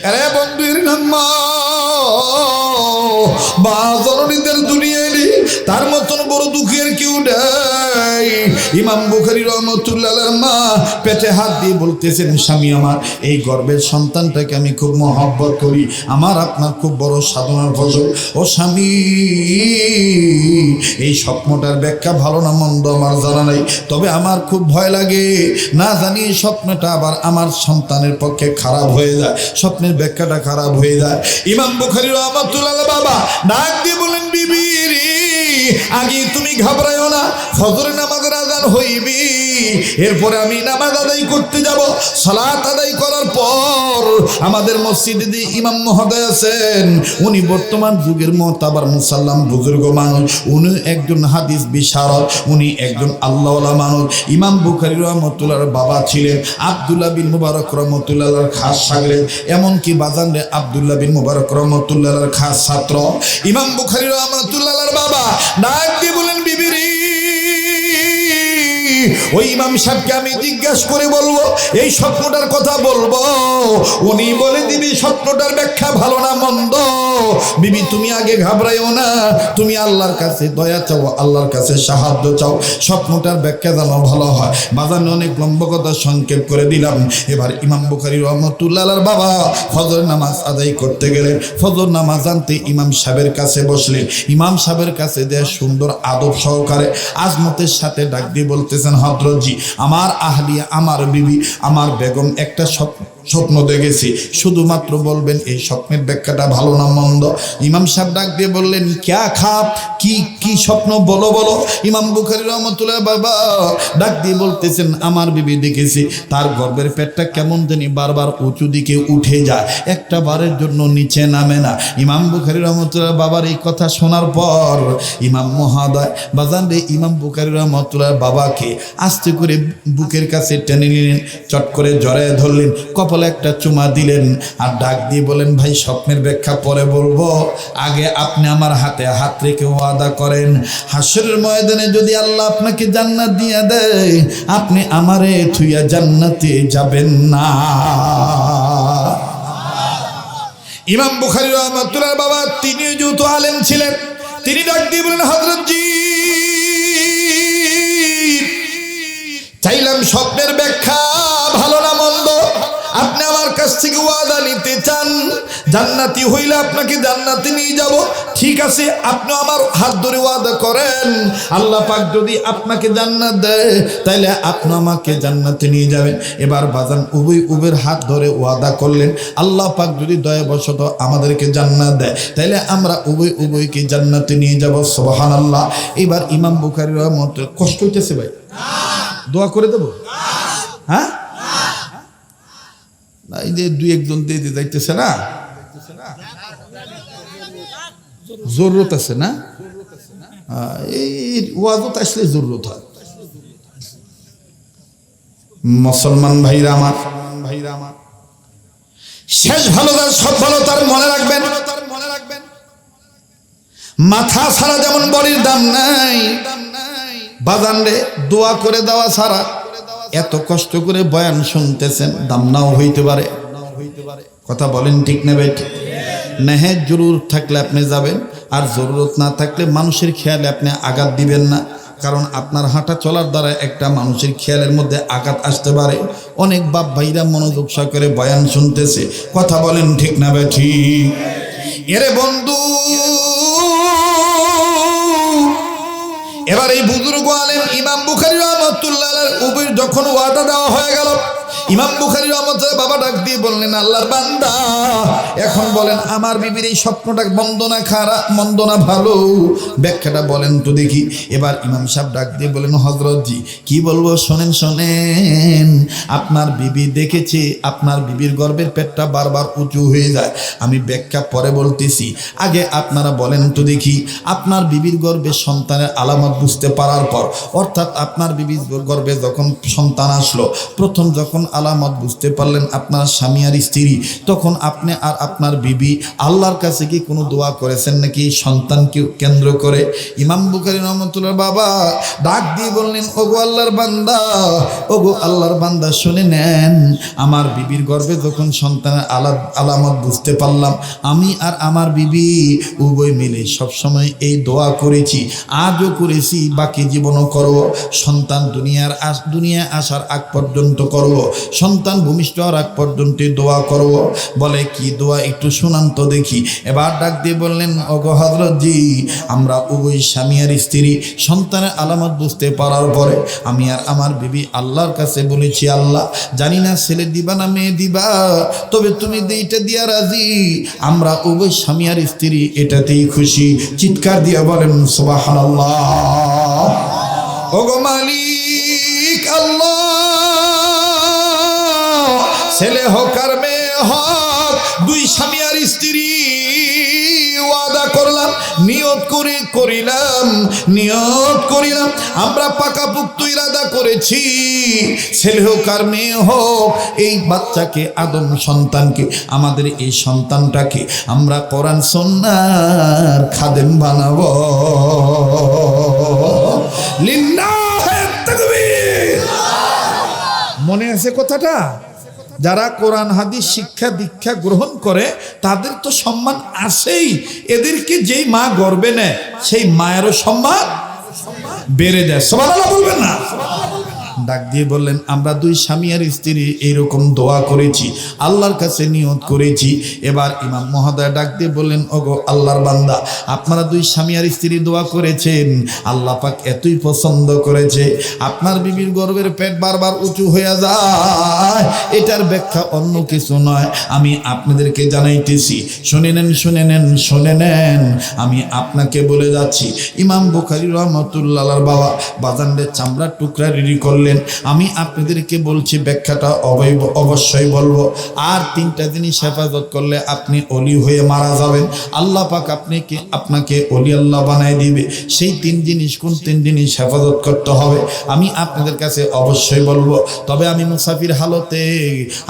আরে বন্ধুর নাম মা জননীদের দুনিয়ায় নেই, তার মতন বড় দুঃখের কেউ নাই। ইমাম বুখারী রহমাতুল্লাহ আলাইহির মা পেটে হাত দিয়ে বলতেছেন, স্বামী আমার, এই গর্ভের সন্তানটাকে আমি খুব মহব্বত করি, আমার আপনার খুব বড় সাধনার ফসল। ও স্বামী, এই স্বপ্নটার ব্যাখ্যা ভালো না মন্দ আমার জানা নাই, তবে আমার খুব ভয় লাগে, না জানি এই স্বপ্নটা আবার আমার সন্তানের পক্ষে খারাপ হয়ে যায়, স্বপ্নের ব্যাখ্যাটা খারাপ হয়ে যায়। ইমাম বুখারী রহমাতুল্লাহ আলাইহি বাবা ডাক দিয়ে বলেন, বিবি রে, আগে তুমি ঘাবড়াইও না, ফজরের নামাজের আযান হইবি, এরপরে আমি নামাজ আদায় করতে যাব। সালাত আদায় করার পর আমাদের মসজিদে যে ইমাম মহোদয় আছেন, উনি বর্তমান যুগের মুতাবার মুসাল্লাম বুজুর্গ মানুষ, উনি একজন হাদিস বিশারদ, উনি একজন আল্লাহওয়ালা মানুষ। ইমাম বুখারী রহমাতুল্লাহর বাবা ছিলেন আব্দুল্লাহ বিন মুবারক রহমাতুল্লাহর খাস শাগির্দ, এমনকি বাজারে আব্দুল্লাহ বিন মুবারক রহমাতুল্লাহর খাস ছাত্র। ইমাম বুখারী রহমাতুল্লাহর বাবা ডাক দিয়ে বলেন, বিবি রে, ওই ইমাম সাহেবকে আমি জিজ্ঞাসা করে বলবো, এই স্বপ্নটার কথা বলবো, উনি বলে দিবি স্বপ্নটার ব্যাখ্যা ভালো না মন্দ। বিবি তুমি আগে ঘাবড়াইও না, তুমি আল্লাহর কাছে দয়া চাও, আল্লাহর কাছে সাহায্য চাও, স্বপ্নটার ব্যাখ্যা যেন ভালো হয়। বাজানে অনেক লম্বা কথা সংক্ষেপ করে দিলাম। এবার ইমাম বুখারী রহমাতুল্লাহ আলাইহির বাবা ফজর নামাজ আদায় করতে গেলেন। ফজর নামাজ আনতে ইমাম সাহেবের কাছে বসলেন। ইমাম সাহেবের কাছে দেয় সুন্দর আদব সহকারে আজমতের সাথে ডাক দিয়ে বলতেছেন, হযরতজি, আমার আহলিয়া, আমার বিবি, আমার বেগম একটা স্বপ্ন দেখেছি, শুধুমাত্র বলবেন এই স্বপ্নের ব্যাখ্যাটা ভালো না মন্দ। ইমাম সাহেব ডাক দিয়ে বললেন, ক্যা খাপ, কি স্বপ্ন, বলো বলো। ইমাম বুখারী রহমাতুল্লাহ বাবা ডাক দিয়ে বলতেছেন, আমার বিবি দেখেছি তার গর্ভের পেটটা কেমন জানি বারবার উঁচু দিকে উঠে যায়, একটা বারের জন্য নিচে নামে না। ইমাম বুখারী রহমাতুল্লাহ বাবার এই কথা শোনার পর ইমাম মহোদয় বাজারে ইমাম বুখারী রহমাতুল্লাহ বাবাকে আস্তে করে বুকের কাছে টেনে নিলেন, চট করে জড়ায় ধরলেন, কপালে একটা চুমা দিলেন, আর ডাক দিয়ে বলেন, ভাই স্বপ্নের ব্যাখ্যা পরে বলবো, আগে আপনি আমার হাতে হাত রেখে ওয়াদা করেন, হাসরের ময়দানে যদি আল্লাহ আপনাকে জান্নাত দিয়ে দেয়, আপনি আমারে থুইয়া জান্নাতে যাবেন না। ইমাম বুখারী রহমাতুল্লাহ বাবা তিনি যেহেতু আলেম ছিলেন, তিনি ডাক দিয়ে বলেন, হযরতজি, চাইলাম স্বপ্নের ব্যাখ্যা ভালো না মন্দ, আপনি আমার কাছ থেকে ওয়াদা নিতে চান, জান্নাতি হইলে আপনাকে জান্নাতে নিয়ে যাব, ঠিক আছে, আপনি আমার হাত ধরে ওয়াদা করেন, আল্লাহ পাক যদি আপনাকে জান্নাত দেয় তাইলে আপনি আমাকে জান্নাতে নিয়ে যাবেন। এবার বাজান উভয়ের হাত ধরে ওয়াদা করলেন, আল্লাহ পাক যদি দয়াবশত আমাদেরকে জান্নাত দেয় তাইলে আমরা উভয়কে জান্নাতে নিয়ে যাব। সুবহানাল্লাহ। এবার ইমাম বুখারী রহমাতুল্লাহ, কষ্ট হইতেছে ভাই, দোয়া করে দেবো? হ্যাঁ, এই যে দুই একজন দিয়ে যাইতেছে না, জরুরত আছে না, এই ওয়াজত আসলে জরুরত হয়। মুসলমান ভাইরা আমার, শেষ ভালো তার সব ভালো তার মনে রাখবেন, মাথা ছাড়া যেমন বড়ির দাম নাই, বাজান রে দোয়া করে দেওয়া ছাড়া এত কষ্ট করে বয়ান শুনতেছেন, দাম নাও হইতে পারে। কথা বলেন ঠিক না ভাই? নেহের জরুরত থাকলে আপনি যাবেন, আর জরুরত না থাকলে মানুষের খেয়ালে আপনি আঘাত দিবেন না, কারণ আপনার হাঁটা চলার দ্বারা একটা মানুষের খেয়ালের মধ্যে আঘাত আসতে পারে। অনেক বাপ ভাইরা মনোযোগ সহকারে বয়ান শুনতেছে, কথা বলেন ঠিক না ভাই? ঠিক। এরে বন্ধু, এবার এই বুজুর্গ আলেম ইমাম বুখারী রহমাতুল্লাহ আলাইহি উপর যখন ওয়াদা দেওয়া হয়ে গেল, ইমাম বুখারী রহমাতুল্লাহ বাবা ডাক দিয়ে বললেন, আল্লাহর বান্দা, এখন বলেন আমার বিবির এই স্বপ্নটা মন্দ না খারাপ, মন্দ না ভালো, ব্যাখ্যাটা বলেন তো দেখি। এবার ইমাম সাহেব ডাক দিয়ে বলেন, হযরতজি কি বলবো, শোনেন, আপনার বিবি দেখেছে আপনার বিবির গর্ভের পেটটা বারবার উঁচু হয়ে যায়, আমি ব্যাখ্যা পরে বলতেছি, আগে আপনারা বলেন তো দেখি, আপনার বিবির গর্ভে সন্তানের আলামত বুঝতে পারার পর, অর্থাৎ আপনার বিবির গর্ভে যখন সন্তান আসলো, প্রথম যখন আলামত বুঝতে পারলেন আপনার স্বামী আর স্ত্রী, তখন আপনি আর আপনার বিবি আল্লাহর কাছে কি কোনো দোয়া করেছেন নাকি সন্তানকে কেন্দ্র করে? ইমাম বুখারী রহমাতুল্লাহ বাবা ডাক দিয়ে বললেন, ওগো আল্লাহর বান্দা, ওগো আল্লাহর বান্দা শুনে নেন, আমার বিবির গর্ভে যখন সন্তানের আলামত বুঝতে পারলাম, আমি আর আমার বিবি উভয় মিলে সবসময় এই দোয়া করেছি, আজও করেছি, বাকি জীবনও করব। সন্তান দুনিয়ায় আসার আগ পর্যন্ত করব, সন্তান ভূমিষ্ঠ হওয়ার আগ পর্যন্ত দোয়া করব। বলে কি দোয়া একটু শুনান তো দেখি। এবার ডাক দিয়ে বললেন, ওগো হযরত জি, আমরা উভয় স্বামী আর স্ত্রী সন্তানের আলামত বুঝতে পারার পরে আমি আর আমার বিবি আল্লাহর কাছে বলেছি, আল্লাহ জানি না ছেলে দিবা না মেয়ে দিবা, তবে তুমি এইটা দিয়া রাজি, আমরা উভয় স্বামী আর স্ত্রী এটাতেই খুশি। চিৎকার দিয়া বলেন সুবহানাল্লাহ। ওগো মালিক আল্লাহ, ছেলে হোক আর মেয়ে হোক, দুই স্বামী আর স্ত্রী ওয়াদা করলাম, নিয়ত করিলাম, আমরা পাকাপোক্ত ইরাদা করেছি, ছেলে হোক আর মেয়ে হোক, এই বাচ্চাকে আদম সন্তানকে, আমাদের এই সন্তানটাকে আমরা কোরআন সুন্নাহর খাদেম বানাবো। লিল্লাহে তাকবীর। মনে আছে কথাটা? যারা কোরআন হাদিস শিক্ষা দীক্ষা গ্রহণ করে তাদের তো সম্মান আছেই, এদেরকে যেই মা গর্বে নেয় সেই মায়েরও সম্মান বেড়ে যায়। সুবহানাল্লাহ বলবেন না? ডাক দিয়ে বললেন, আমরা দুই স্বামী আর স্ত্রী এইরকম দোয়া করেছি, আল্লাহর কাছে নিয়ত করেছি। এবার ইমাম মহোদয় ডাক দিয়ে বললেন, ওগো আল্লাহর বান্দা, আপনারা দুই স্বামী আর স্ত্রী দোয়া করেছেন, আল্লাহ পাক এতই পছন্দ করেছে, আপনার বিবির গর্ভের পেট বারবার উঁচু হয়ে যায়, এটার ব্যাখ্যা অন্য কিছু নয়, আমি আপনাদেরকে জানাইতেছি, শুনে নেন, আমি আপনাকে বলে যাচ্ছি। ইমাম বুখারী রহমাতুল্লাহর বাবা বাজানদের চামড়ার টুকরা রেডি করলেন, আমি আপনাদেরকে বলছি, ব্যাখ্যাটা অবশ্যই বলবো। আর তিনটা জিনিস হেফাজত করলে আপনি অলি হয়ে মারা যাবেন, আল্লাহ পাক আপনাকে অলি আল্লাহ বানায় দিবে। সেই তিন জিনিস, কোন তিন জিনিস হেফাজত করতে হবে আমি আপনাদের কাছে অবশ্যই বলবো। তবে আমি মুসাফির হালতে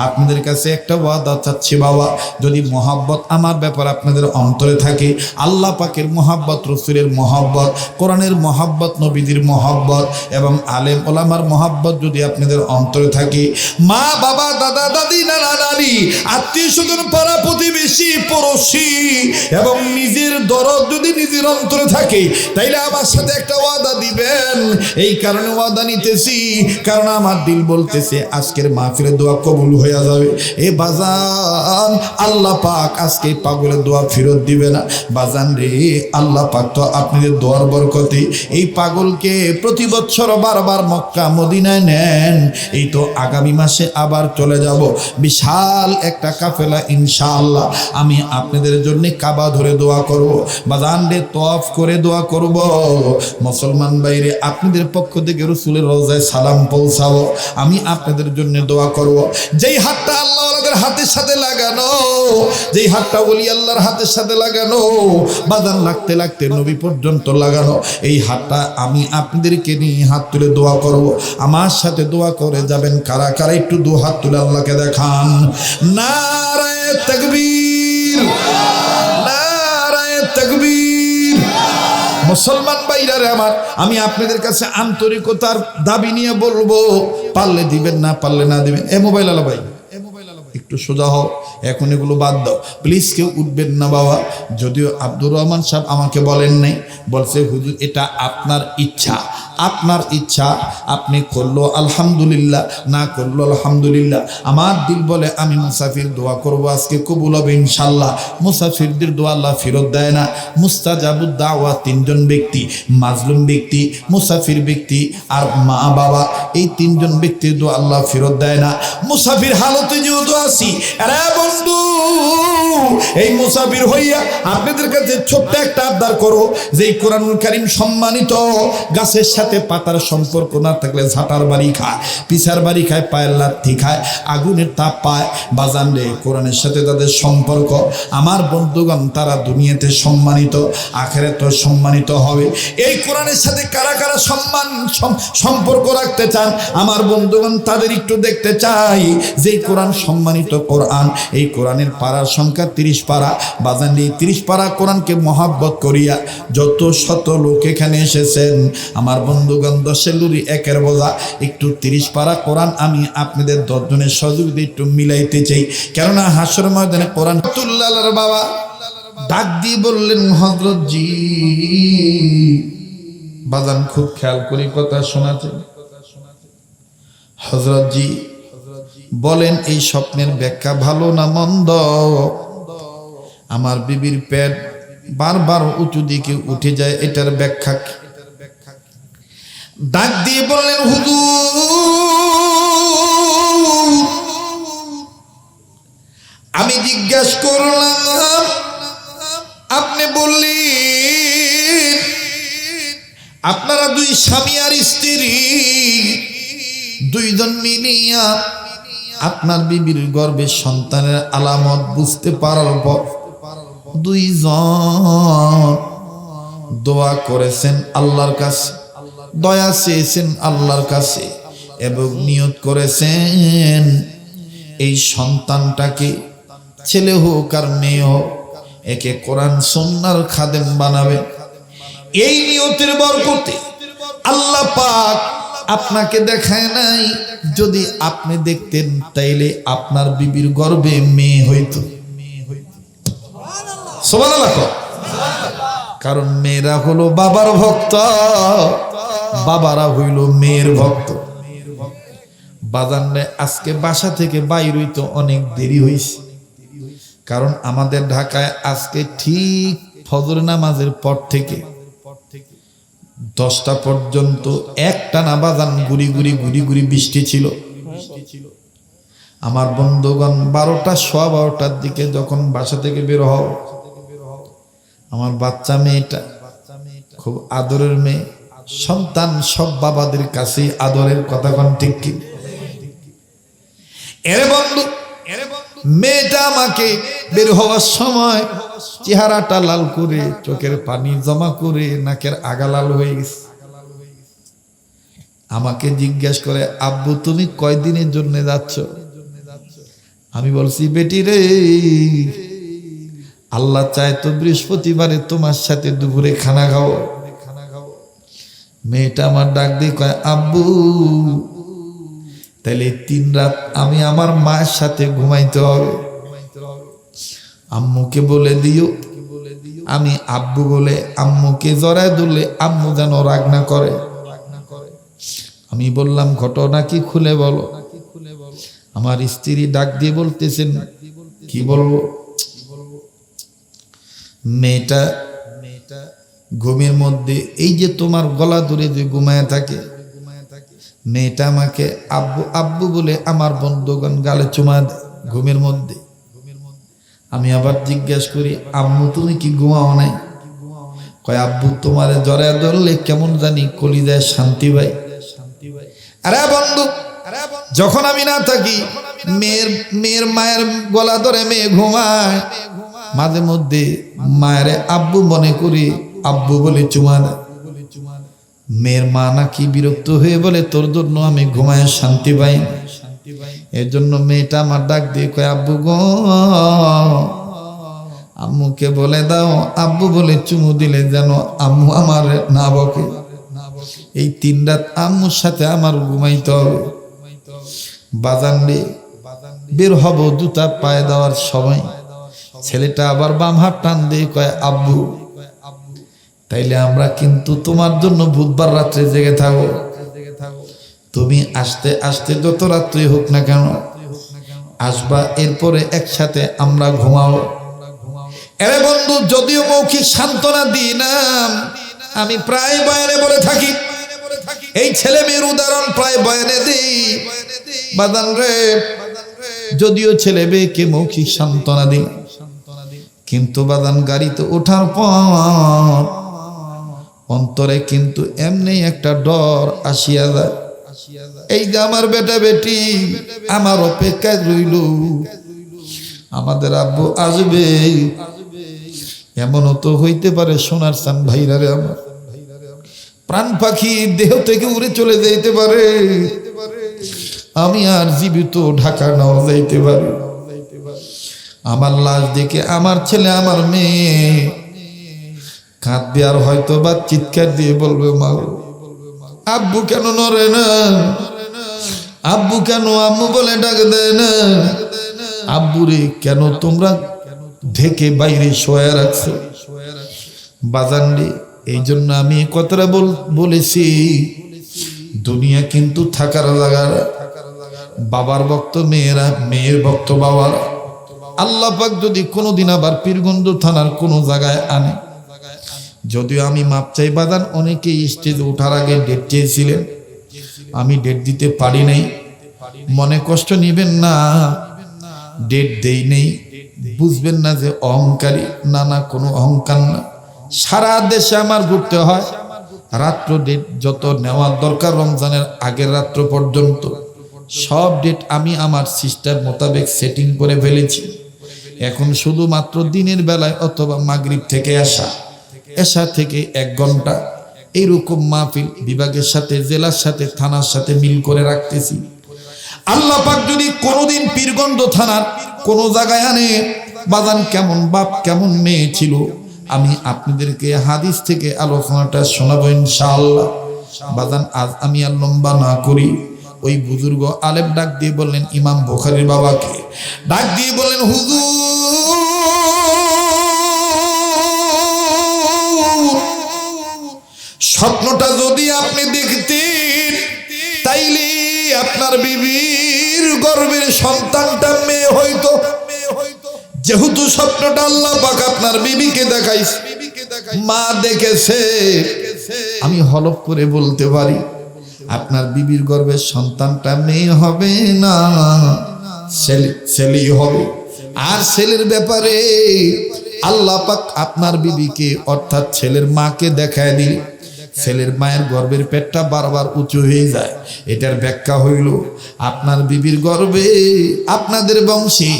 আপনাদের কাছে একটা ওয়াদা চাচ্ছি বাবা, যদি মহাব্বত আমার ব্যাপার আপনাদের অন্তরে থাকে, আল্লাহ পাকের মহাব্বত, রসুলের মহাব্বত, কোরআনের মহাব্বত, নবীদের মহাব্বত এবং আলেম ওলামার মহাব্বত যদি আপনাদের অন্তরে থাকে, মা বাবা দাদা দাদি নানা নানি আত্মীয় স্বজন পাড়া প্রতিবেশী পড়োশি এবং নিজের দরদ যদি নিজের অন্তরে থাকে, তাইলে আমার সাথে একটা ওয়াদা দিবেন। এই কারণে ওয়াদা নিতেছি, কারণ আমার দিল বলতেছে আজকের মাহফিলে দোয়া কবুল হয়ে যাবে। এ বাজান, আল্লাহ পাক আজকে পাগলের দোয়া ফেরত দিবে না বাজান রে। আল্লাহ পাক তো আপনাদের দোয়ার বরকতে এই পাগলকে প্রতি বছর বারবার মক্কা মদিনায় নেন। এই তো আগামী মাসে আবার চলে যাব, বিশাল একটা কাফেলা ইনশাআল্লাহ। আমি আপনাদের জন্য কাবা ধরে দোয়া করব, বাজান রে তওয়াফ করে দোয়া করব। মুসলমান ভাইরে, আপনাদের পক্ষ থেকে রাসূলের রওজায় সালাম পৌঁছাবো, আমি আপনাদের জন্য দোয়া করব। যেই হাতটা আল্লাহর হাতের সাথে লাগানো, যেই হাতটা ওলি আল্লাহর হাতের সাথে লাগানো, বাজান লাগতে লাগতে নবী পর্যন্ত লাগানো, এই হাতটা আমি আপনাদেরকে নিয়ে হাত তুলে দোয়া করব। আমার সাথে দোয়া করে যাবেন কারা কারা, একটু দু হাত তুলে আল্লাহকে দেখান। নারায়ে তাকবীর, নারায়ে তাকবীর। মুসলমান ভাইরা রে আমার, আমি আপনাদের কাছে আন্তরিকতার দাবি নিয়ে বলবো, পারলে দিবেন, না পারলে না দিবেন। এ মোবাইল আলা ভাই, একটু সোজা হও, এখন এগুলো বাদ দাও প্লিজ, কেউ উঠবেন না বাবা। যদিও আব্দুর রহমান সাহেব আমাকে বলেন নাই, বলছে হুজুর এটা আপনার ইচ্ছা, আপনার ইচ্ছা, আপনি করলো আলহামদুলিল্লাহ, না করলো আলহামদুলিল্লাহ। আমার দিল বলে আমি মুসাফির দোয়া করব, আজকে কবুল হবে ইনশাল্লাহ। মুসাফিরদের দোয়া আল্লাহ ফেরত দেয় না। মুস্তাজাবুদ দাওয়া তিনজন ব্যক্তি, মাজলুম ব্যক্তি, মুসাফির ব্যক্তি আর মা বাবা, এই তিনজন ব্যক্তির দোয়া আল্লাহ ফেরত দেয় না। মুসাফির হালতে যেহেতু আছি, আরে বন্ধু, এই মুসাফির হইয়া আপনাদের কাছে ছোট্ট একটা আবদার করো, যে কোরআনুল কারীম সম্মানিত গাছের সাথে সাথে পাতার সম্পর্ক না থাকলে ঝাঁটার বাড়ি খায়, পিছার বাড়ি খায়, পায়ের লাথি খায়, আগুনের তাপ পায়। বাজান রে, কোরআনের সাথে তাদের সম্পর্ক, আমার বন্ধুগণ, তারা দুনিয়াতে সম্মানিত, আখিরাতেও সম্মানিত হবে। এই কোরআনের সাথে কারা কারা সম্পর্ক রাখতে চান আমার বন্ধুগণ, তাদের একটু দেখতে চাই যে কোরআন সম্মানিত কোরআন। এই কোরআনের পারার সংখ্যা 30 পারা। বাজান, এই 30 পারা কোরআনকে মহাব্বত করিয়া যত শত লোক এখানে এসেছেন আমার বন্ধুগণ, 10 লুরি 1-এর বোঝা, একটু 30 পারা কোরআন আমি আপনাদের 10 জনের সহযোগিতা একটু মিলাইতে চাই। কেননা হাসর ময়দানে কোরআন তুল্লালের বাবা ডাক দিয়ে বললেন, হযরত জি, বাজান খুব খেয়াল করি কথা শোনাতে, হযরত জি বলেন এই স্বপ্নের ব্যাখ্যা ভালো না মন্দ? আমার বিবির পেট বারবার উঁচু দিকে উঠে যায়, এটার ব্যাখ্যা কি? ডাক দিয়ে বললেন, হুজুর আমি জিজ্ঞাসা করলাম, আপনি বললেন আপনারা 2 স্বামী আর স্ত্রী 2 জন মিলিয়া আপনার বিবির গর্ভে সন্তানের আলামত বুঝতে পারার পর 2 জন দোয়া করেছেন আল্লাহর কাছে, দয়া চেয়েছেন আল্লাহর কাছে এবং নিয়ত করেছেন এই সন্তানটাকে ছেলে হোক আর মেয়ে হোক একে কোরআন সুন্নাহর খাদেম বানাবে। এই নিয়তের বরকতে আল্লাহ পাক আপনাকে দেখায় নাই, যদি আপনি দেখতেন তাইলে আপনার বিবির গর্ভে মেয়ে হইতো। সুবহানাল্লাহ। কারণ মেয়েরা হলো বাবার ভক্ত, বাবারা হইল মেয়ের ভক্ত। বাজানে আজকে বাসা থেকে বাইর হইতে অনেক দেরি হইছে, কারণ আমাদের ঢাকায় আজকে ঠিক ফজর নামাজের পর থেকে 10টা পর্যন্ত একটানা বাজান গুড়ি গুড়ি বৃষ্টি ছিল। আমার বন্ধুগণ 12টা সোয়া 12টার দিকে যখন বাসা থেকে বের হও, আমার বাচ্চা মেয়েটা খুব আদরের মেয়ে, সন্তান সব বাবাদের কাছে আদরের কথা কোন ঠিক কি? এরে বন্ধু, মেয়েটা আমাকে বের হওয়ার সময় চেহারাটা লাল করে, চোখের পানি জমা করে, নাকের আগা লাল হয়ে গেছে। আমাকে জিজ্ঞাসা করে, আব্বু তুমি কয়দিনের জন্য যাচ্ছ? আমি বলছি, বেটি রে, আল্লাহ চায় তো বৃহস্পতিবারে তোমার সাথে দুপুরে খানা খাও। মেয়েটা আমার ডাক দিয়ে কয়, আব্বু তাহলে 3 রাত আমি আমার মায়ের সাথে ঘুমাইতে হবে। আম্মুকে বলে দিও আমি আব্বু বলে আম্মুকে জড়ায় ধরলে আম্মু যেন রাগ না করে। আমি বললাম, ঘটনা কি খুলে বলো। আমার স্ত্রী ডাক দিয়ে বলতেছেন, কি বলবো? মেয়েটা ঘুমের মধ্যে এই যে তোমার গলা ধরে যে ঘুমায় থাকে, মেয়েটা আমাকে আব্বু আব্বু বলে আমার বন্ধুগণ গালে চুমা দেয় ঘুমের মধ্যে। আমি আবার জিজ্ঞাসা করি, আম্মু তুমি কি ঘুমাও নাই? কয়, আব্বু তোমারে জড়ায় ধরলে কেমন জানি কলিজায় শান্তি পাই। আরে বন্ধু, যখন আমি না থাকি মেয়ের মায়ের গলা ধরে মেয়ে ঘুমায়, মাঝে মধ্যে মায়ের আব্বু মনে করি, আব্বু বলে চুমা দেয়। মেয়ের মা নাকি বিরক্ত হয়ে বলে, তোর জন্য আমি ঘুমায় শান্তি পাই। এর জন্য মেয়েটা আমার ডাক দিয়ে কয়, আব্বু গো, আম্মুকে বলে দাও আব্বু বলে চুমু দিলে যেন আম্মু আমার না বকে। এই 3 রাত আম্মুর সাথে আমার ঘুমাইতে হবে। বাজান রে, বের হব জুতা পায়ে দেওয়ার সময় ছেলেটা আবার বাম হাত টান দিয়ে কয়, আব্বু তাইলে আমরা কিন্তু তোমার জন্য বুধবার রাত্রে জেগে থাকবো। তুমি আসতে আসতে যত রাত্রি হোক না কেন আসবা, এরপরে একসাথে আমরা ঘুমাও। এরে বন্ধু, যদিও মৌখিক সান্ত্বনা দিই না, আমি প্রায় বয়ানে বলে থাকি, এই ছেলে মেয়ের উদাহরণ প্রায় বয়ানে দিই। বাদান রে, যদিও ছেলে মেয়েকে মৌখিক সান্ত্বনা দিই, কিন্তু বাদান গাড়িতে ওঠার পর অন্তরে কিন্তু এমনি একটা ডর আসিয়া যায়, এই যে আমার বেটা বেটি আমার অপেক্ষায় রইল, আমাদের আব্বু আসবে। এমনও তো হইতে পারে সোনার চান ভাইরা রে, আমার প্রাণ পাখি দেহ থেকে উড়ে চলে যাইতে পারে, আমি আর জীবিত ঢাকা নাও যাইতে পারি। আমার লাশ দেখে আমার ছেলে আমার মেয়ে কাঁদবে, আর হয়তো বা চিৎকার দিয়ে বলবে, মা আব্বু কেন নড়ে না, আব্বু কেন আম্মু বলে ডাক দেয় না, আব্বুরে কেন তোমরা ঢেকে বাইরে শোয়া রাখছো। বাজান রে, এই জন্য আমি কথাটা বলেছি, দুনিয়া কিন্তু থাকার জায়গা, বাবার ভক্ত মেয়েরা, মেয়ের ভক্ত বাবারা। আল্লাহ পাক যদি কোনোদিন আবার পীরগঞ্জ থানার কোনো জায়গায় আনে, যদিও আমি মাপ চাই বাদান, অনেকেই স্টেজে ওঠার আগে ডেট চেয়েছিলেন, আমি ডেট দিতে পারি নাই, মনে কষ্ট নিবেন না, ডেট দেই নেই, বুঝবেন না যে অহংকারী, না না কোনো অহংকার না। সারা দেশে আমার ঘুরতে হয়, রাত্র ডেট যত নেওয়ার দরকার রমজানের আগের রাত্র পর্যন্ত সব ডেট আমি আমার সিস্টেম মোতাবেক সেটিং করে ফেলেছি। এখন শুধুমাত্র দিনের বেলায় অথবা মাগরিব থেকে এশা থেকে 1 ঘন্টা এইরকম মাহফিল বিভাগের সাথে, জেলার সাথে, থানার সাথে মিল করে রাখতেছি। আল্লাহ পাক যদি কোনোদিন পীরগঞ্জ থানার কোনো জায়গায় আনে, বাজান কেমন বাপ কেমন মেয়ে ছিল, আমি আপনাদেরকে হাদিস থেকে আলোচনাটা শোনাবো ইনশাআল্লাহ। বাজান আজ আমি আর লম্বা না করি, ওই বুজুর্গ আলেম ডাক দিয়ে বললেন, ইমাম বুখারীর বাবাকে ডাক দিয়ে বললেন, হুজুর স্বপ্নটা যদি আপনি দেখতেন, তাইলে আপনার বিবির গর্ভের সন্তানটা মেয়ে হইতো। যেহেতু স্বপ্নটা আল্লাহ পাক আপনার বিবিকে দেখাইছে, মা দেখেছে, আমি হলফ করে বলতে পারি আপনার বিবির গর্ভের সন্তানটা মেয়ে হবে না, ছেলেই হবে। আর ছেলের ব্যাপারে আল্লাহ পাক আপনার বিবিকে অর্থাৎ ছেলের মাকে দেখায় দিল, ছেলের মায়ের গর্ভের পেটটা বারবার উঁচু হয়ে যায়। এটার ব্যাখ্যা হইল আপনার বিবির গর্ভে আপনাদের বংশে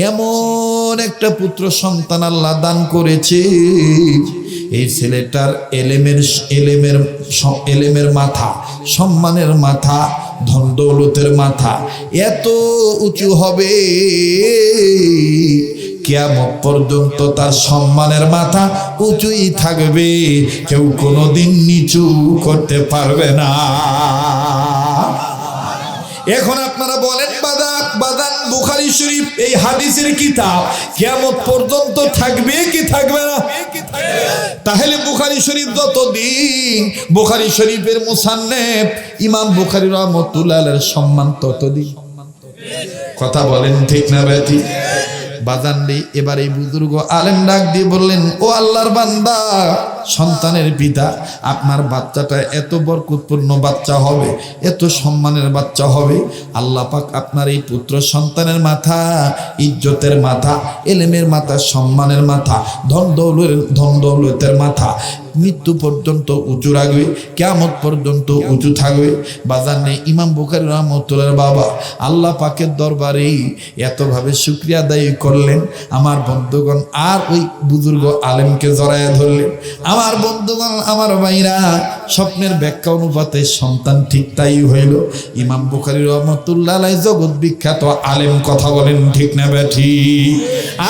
এমন একটা পুত্র সন্তান আল্লাহ দান করেছে, এই ছেলেটার এলেমের মাথা, সম্মানের মাথা, ধন দৌলতের মাথা এত উঁচু হবে, কিয়ামত পর্যন্ত তার সম্মানের মাথা উঁচুই থাকবে, কেউ কোনোদিন নিচু করতে পারবে না। এখন আপনারা বলেন, বাদান বুখারী শরীফ এই হাদিসের কিতাব কিয়ামত পর্যন্ত থাকবে কি থাকবে না? তাহলে বুখারী শরীফ যতদিন, বুখারী শরীফের মুসান্নেফ ইমাম বুখারী রাহমাতুল্লাহ আলাইহির সম্মান ততদিন। কথা বলেন ঠিক না বেঠিক? বাজান রে, এবার এই বুজুর্গ আলেম ডাক দিয়ে বললেন, ও আল্লাহর বান্দা, সন্তানের পিতা, আপনার বাচ্চাটা এত বরকতপূর্ণ বাচ্চা হবে, এত সম্মানের বাচ্চা হবে, আল্লাহ পাক আপনার এই পুত্র সন্তানের মাথা ইজ্জতের মাথা, এলেমের মাথা, সম্মানের মাথা, ধন দৌলতের মাথা মৃত্যু পর্যন্ত উঁচু রাখবে, কিয়ামত পর্যন্ত উঁচু থাকবে। বাজার নেই, ইমাম বুখারী রাহমাতুল্লাহ বাবা আল্লাহ পাকের দরবারে এতভাবে শুকরিয়া আদায় করলেন। আমার বন্ধুগণ আর ওই বুজুর্গ আলেমকে জড়ায় ধরলেন। আমার বন্ধুগণ, আমার ভাইরা, স্বপ্নের ব্যাখ্যা অনুপাতে সন্তান ঠিক তাই হইল। ইমাম বুখারী রাহমাতুল্লাহ আলাইহি জগৎ বিখ্যাত আলেম, কথা বলেন ঠিক না বেঠিক?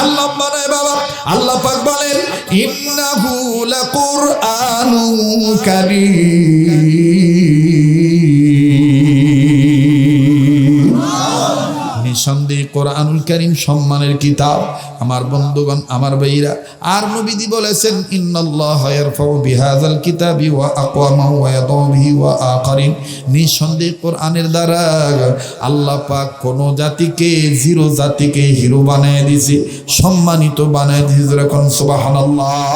আল্লাহ মানে বাবা, আল্লাহ পাক বলেন, ইন্নাহু লাকুরআনুন কারীম, নিঃসন্দেহে কোরআনুল কারীম সম্মানের কিতাব। আমার বন্ধুগণ, আমার ভাইরা, আর নবীজি বলেছেন, ইন্নাল্লাহা ইয়ারফাউ বিহাযাল কিতাবি ওয়া আকওয়ামা ওয়া ইয়াদাউ বিহি ওয়া আখারিন, নিঃসন্দেহে কোরআনের দ্বারা আল্লাহ পাক কোন জাতিকে, জিরো জাতিকে হিরো বানায় দিয়েছে, সম্মানিত বানায় দিয়েছে। যখন সুবহানাল্লাহ।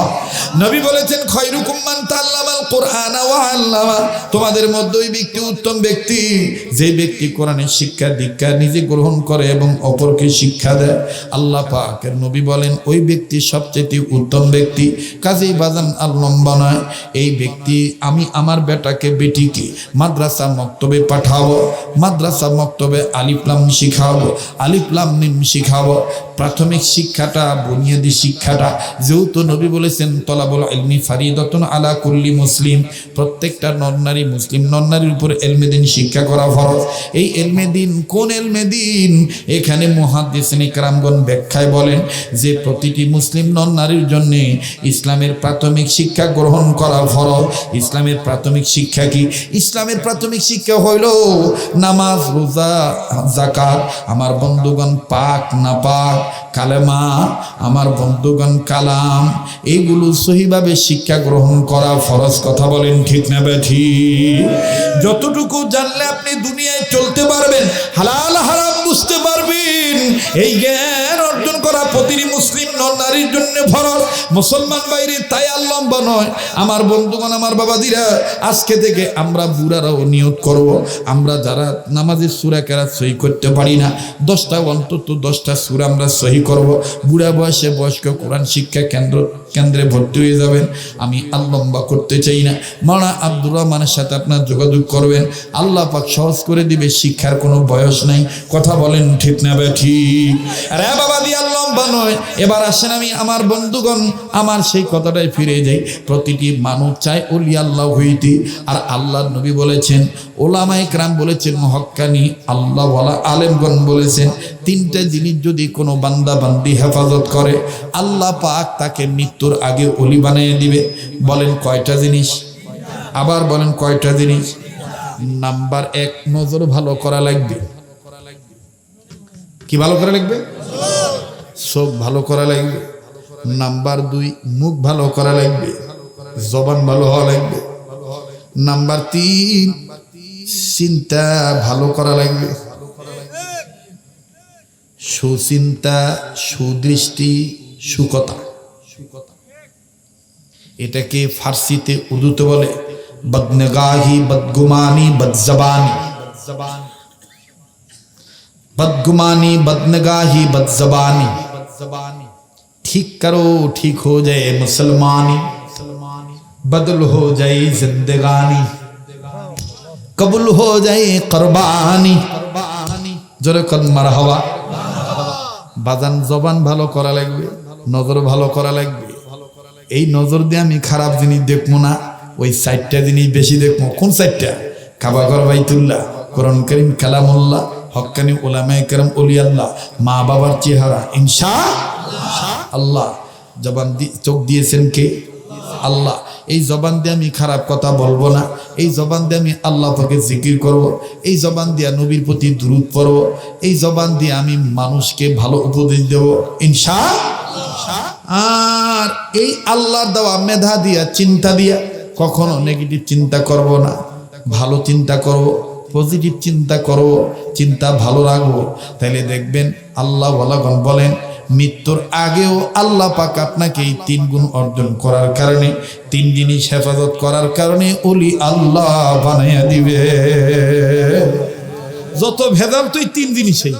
নবী বলেছেন, খায়রুকুম মান তাআল্লামাল কুরআনা ওয়া আল্লামা, তোমাদের মধ্যে ওই ব্যক্তি উত্তম ব্যক্তি যে ব্যক্তি কোরআনের শিক্ষা দীক্ষা নিজে গ্রহণ করে এবং অপরকে শিক্ষা দেয়। আল্লাহ পাকের নবী বলেন ওই ব্যক্তি সবচেয়ে উত্তম ব্যক্তি। কাজেই বাজান আর লম্বা নয়, এই ব্যক্তি আমি আমার বেটাকে বেটিকে মাদ্রাসা মক্তবে পাঠাবো, মাদ্রাসা মক্তবে আলিফ লাম শিখাবো, আলিফ লাম মিম শিখাবো। প্রাথমিক শিক্ষাটা, বুনিয়াদী শিক্ষাটা, যেহেতু নবী বলেছেন তলাবুল ইলমি ফারিদাতুন আলা কুল্লি মুসলিম, প্রত্যেকটা নর-নারী মুসলিম নর-নারীর উপর ইলমে দ্বীন শিক্ষা করা ফরজ। এই ইলমে দ্বীন কোন ইলমে দ্বীন? এখানে মুহাদ্দিসিন ইকরামগণ ব্যাখ্যায় বলেন যে প্রতিটি মুসলিম নর-নারীর জন্য ইসলামের প্রাথমিক শিক্ষা গ্রহণ করা ফরজ। ইসলামের প্রাথমিক শিক্ষা কি? ইসলামের প্রাথমিক শিক্ষা হইল নামাজ, রোজা, যাকাত। আমার বন্ধুগণ পাক না পাক, কালেমা, আমার বন্ধুগণ কালাম, এইগুলো সহিভাবে শিক্ষা গ্রহণ করা ফরজ। কথা বলেন ঠিক না বেঠিক? যতটুকু জানলে আপনি দুনিয়ায় চলতে পারবেন, হালাল হারাম বুঝতে পারবেন, এই জ্ঞান অর্জন করা প্রতিটি মুসলিম নর-নারীর জন্য ফরজ। মুসলমান বাইরে তাই আর লম্বা নয়। আমার বন্ধুগণ, আমার বাবাদিরা, আজকে থেকে আমরা বুড়ারাও নিয়ত করব, আমরা যারা নামাজের সূরা কেরাত সহি করতে পারি না, 10টা অন্তত 10টা সূরা আমরা সহি করব। বুড়া বয়সে বয়স্ক কোরআন শিক্ষা কেন্দ্রে ভর্তি হয়ে যাবেন। আমি আর লম্বা করতে চাই না। মাওলানা আব্দুর রহমানের সাথে আপনার যোগাযোগ করবেন, আল্লাহ পাক সহজ করে দিবে। শিক্ষার কোনো বয়স নাই। কথা বলেন ঠিক না ঠিক? আরে বাবা দিয়ে আর লম্বা নয়। এবার আসেন আমি আমার বন্ধুগণ আমার সেই কথাটাই ফিরে যাই। প্রতিটি মানুষ চায় ওলি আল্লাহ হইতে, আর আল্লাহর নবী বলেছেন, ওলামায়ে কেরাম বলেছেন, হক্কানি আল্লাহ ওয়ালা আলেমগণ বলেছেন, 3টে জিনিস যদি কোনো বান্দা বান্দি হেফাজত করে, আল্লাহ পাক তাকে মৃত্যুর আগে ওলি বানিয়ে দিবে। বলেন কয়টা জিনিস? আবার বলেন কয়টা জিনিস? নাম্বার 1, নজর ভালো করা লাগবে। কি ভালো করা লাগবে? চোখ ভালো করা লাগবে। নাম্বার 2, মুখ ভালো করা লাগবে, জবান ভালো হওয়া লাগবে। নাম্বার 3, চিন্তা ভালো করা লাগবে। সুচিন্তা, সুদৃষ্টি, সুকথা। এটাকে ফার্সিতে উর্দুতে বলে বদনগাহি, বদগুমানি, বদজবানি। बदगुमानी, बदनगाही, बदजबानी। ठीक करो ठीक हो जाए मुसलमानी, बदल हो जाए जिंदगानी, कबूल हो जाए कुर्बानी। जोरे कद मरहबा। বাজান জবান ভালো করা লাগবে, নজর ভালো করা লাগবে। এই নজর দিয়ে আমি খারাপ জিনিস দেখবো না, ওই 4টা জিনিস বেশি দেখবো। কোন 4টা? কাবাঘর, বাইতুল্লাহ, কোরআন কারীম, কালামুল্লাহ, হক্কানি উলামায়ে কেরাম, ওলি আল্লাহ, মা বাবার চেহারা, ইনশাআল্লাহ। জবান চোখ দিয়েছেন কে? আল্লাহ। এই জবান দিয়ে আমি খারাপ কথা বলবো না, এই জবান দিয়ে আমি আল্লাহ পাকে জিকির করব, এই জবান দিয়ে নবীর প্রতি দুরূদ পড়ব, এই জবান দিয়ে আমি মানুষকে ভালো উপদেশ দেব, ইনশাআল্লাহ। আর এই আল্লাহর দেওয়া মেধা দিয়া, চিন্তা দিয়া কখনো নেগেটিভ চিন্তা করব না, ভালো চিন্তা করব, পজিটিভ চিন্তা করব, চিন্তা ভালো রাখবো। তাহলে দেখবেন আল্লাহ ওয়ালাগণ বলেন মৃত্যুর আগেও আল্লাহ পাক আপনাকে এই 3 গুণ অর্জন করার কারণে, 3 জিনিস হেফাজত করার কারণে ওলি আল্লাহ বানাইয়া দিবে। যত ভেদাল তুই 3 জিনিসেই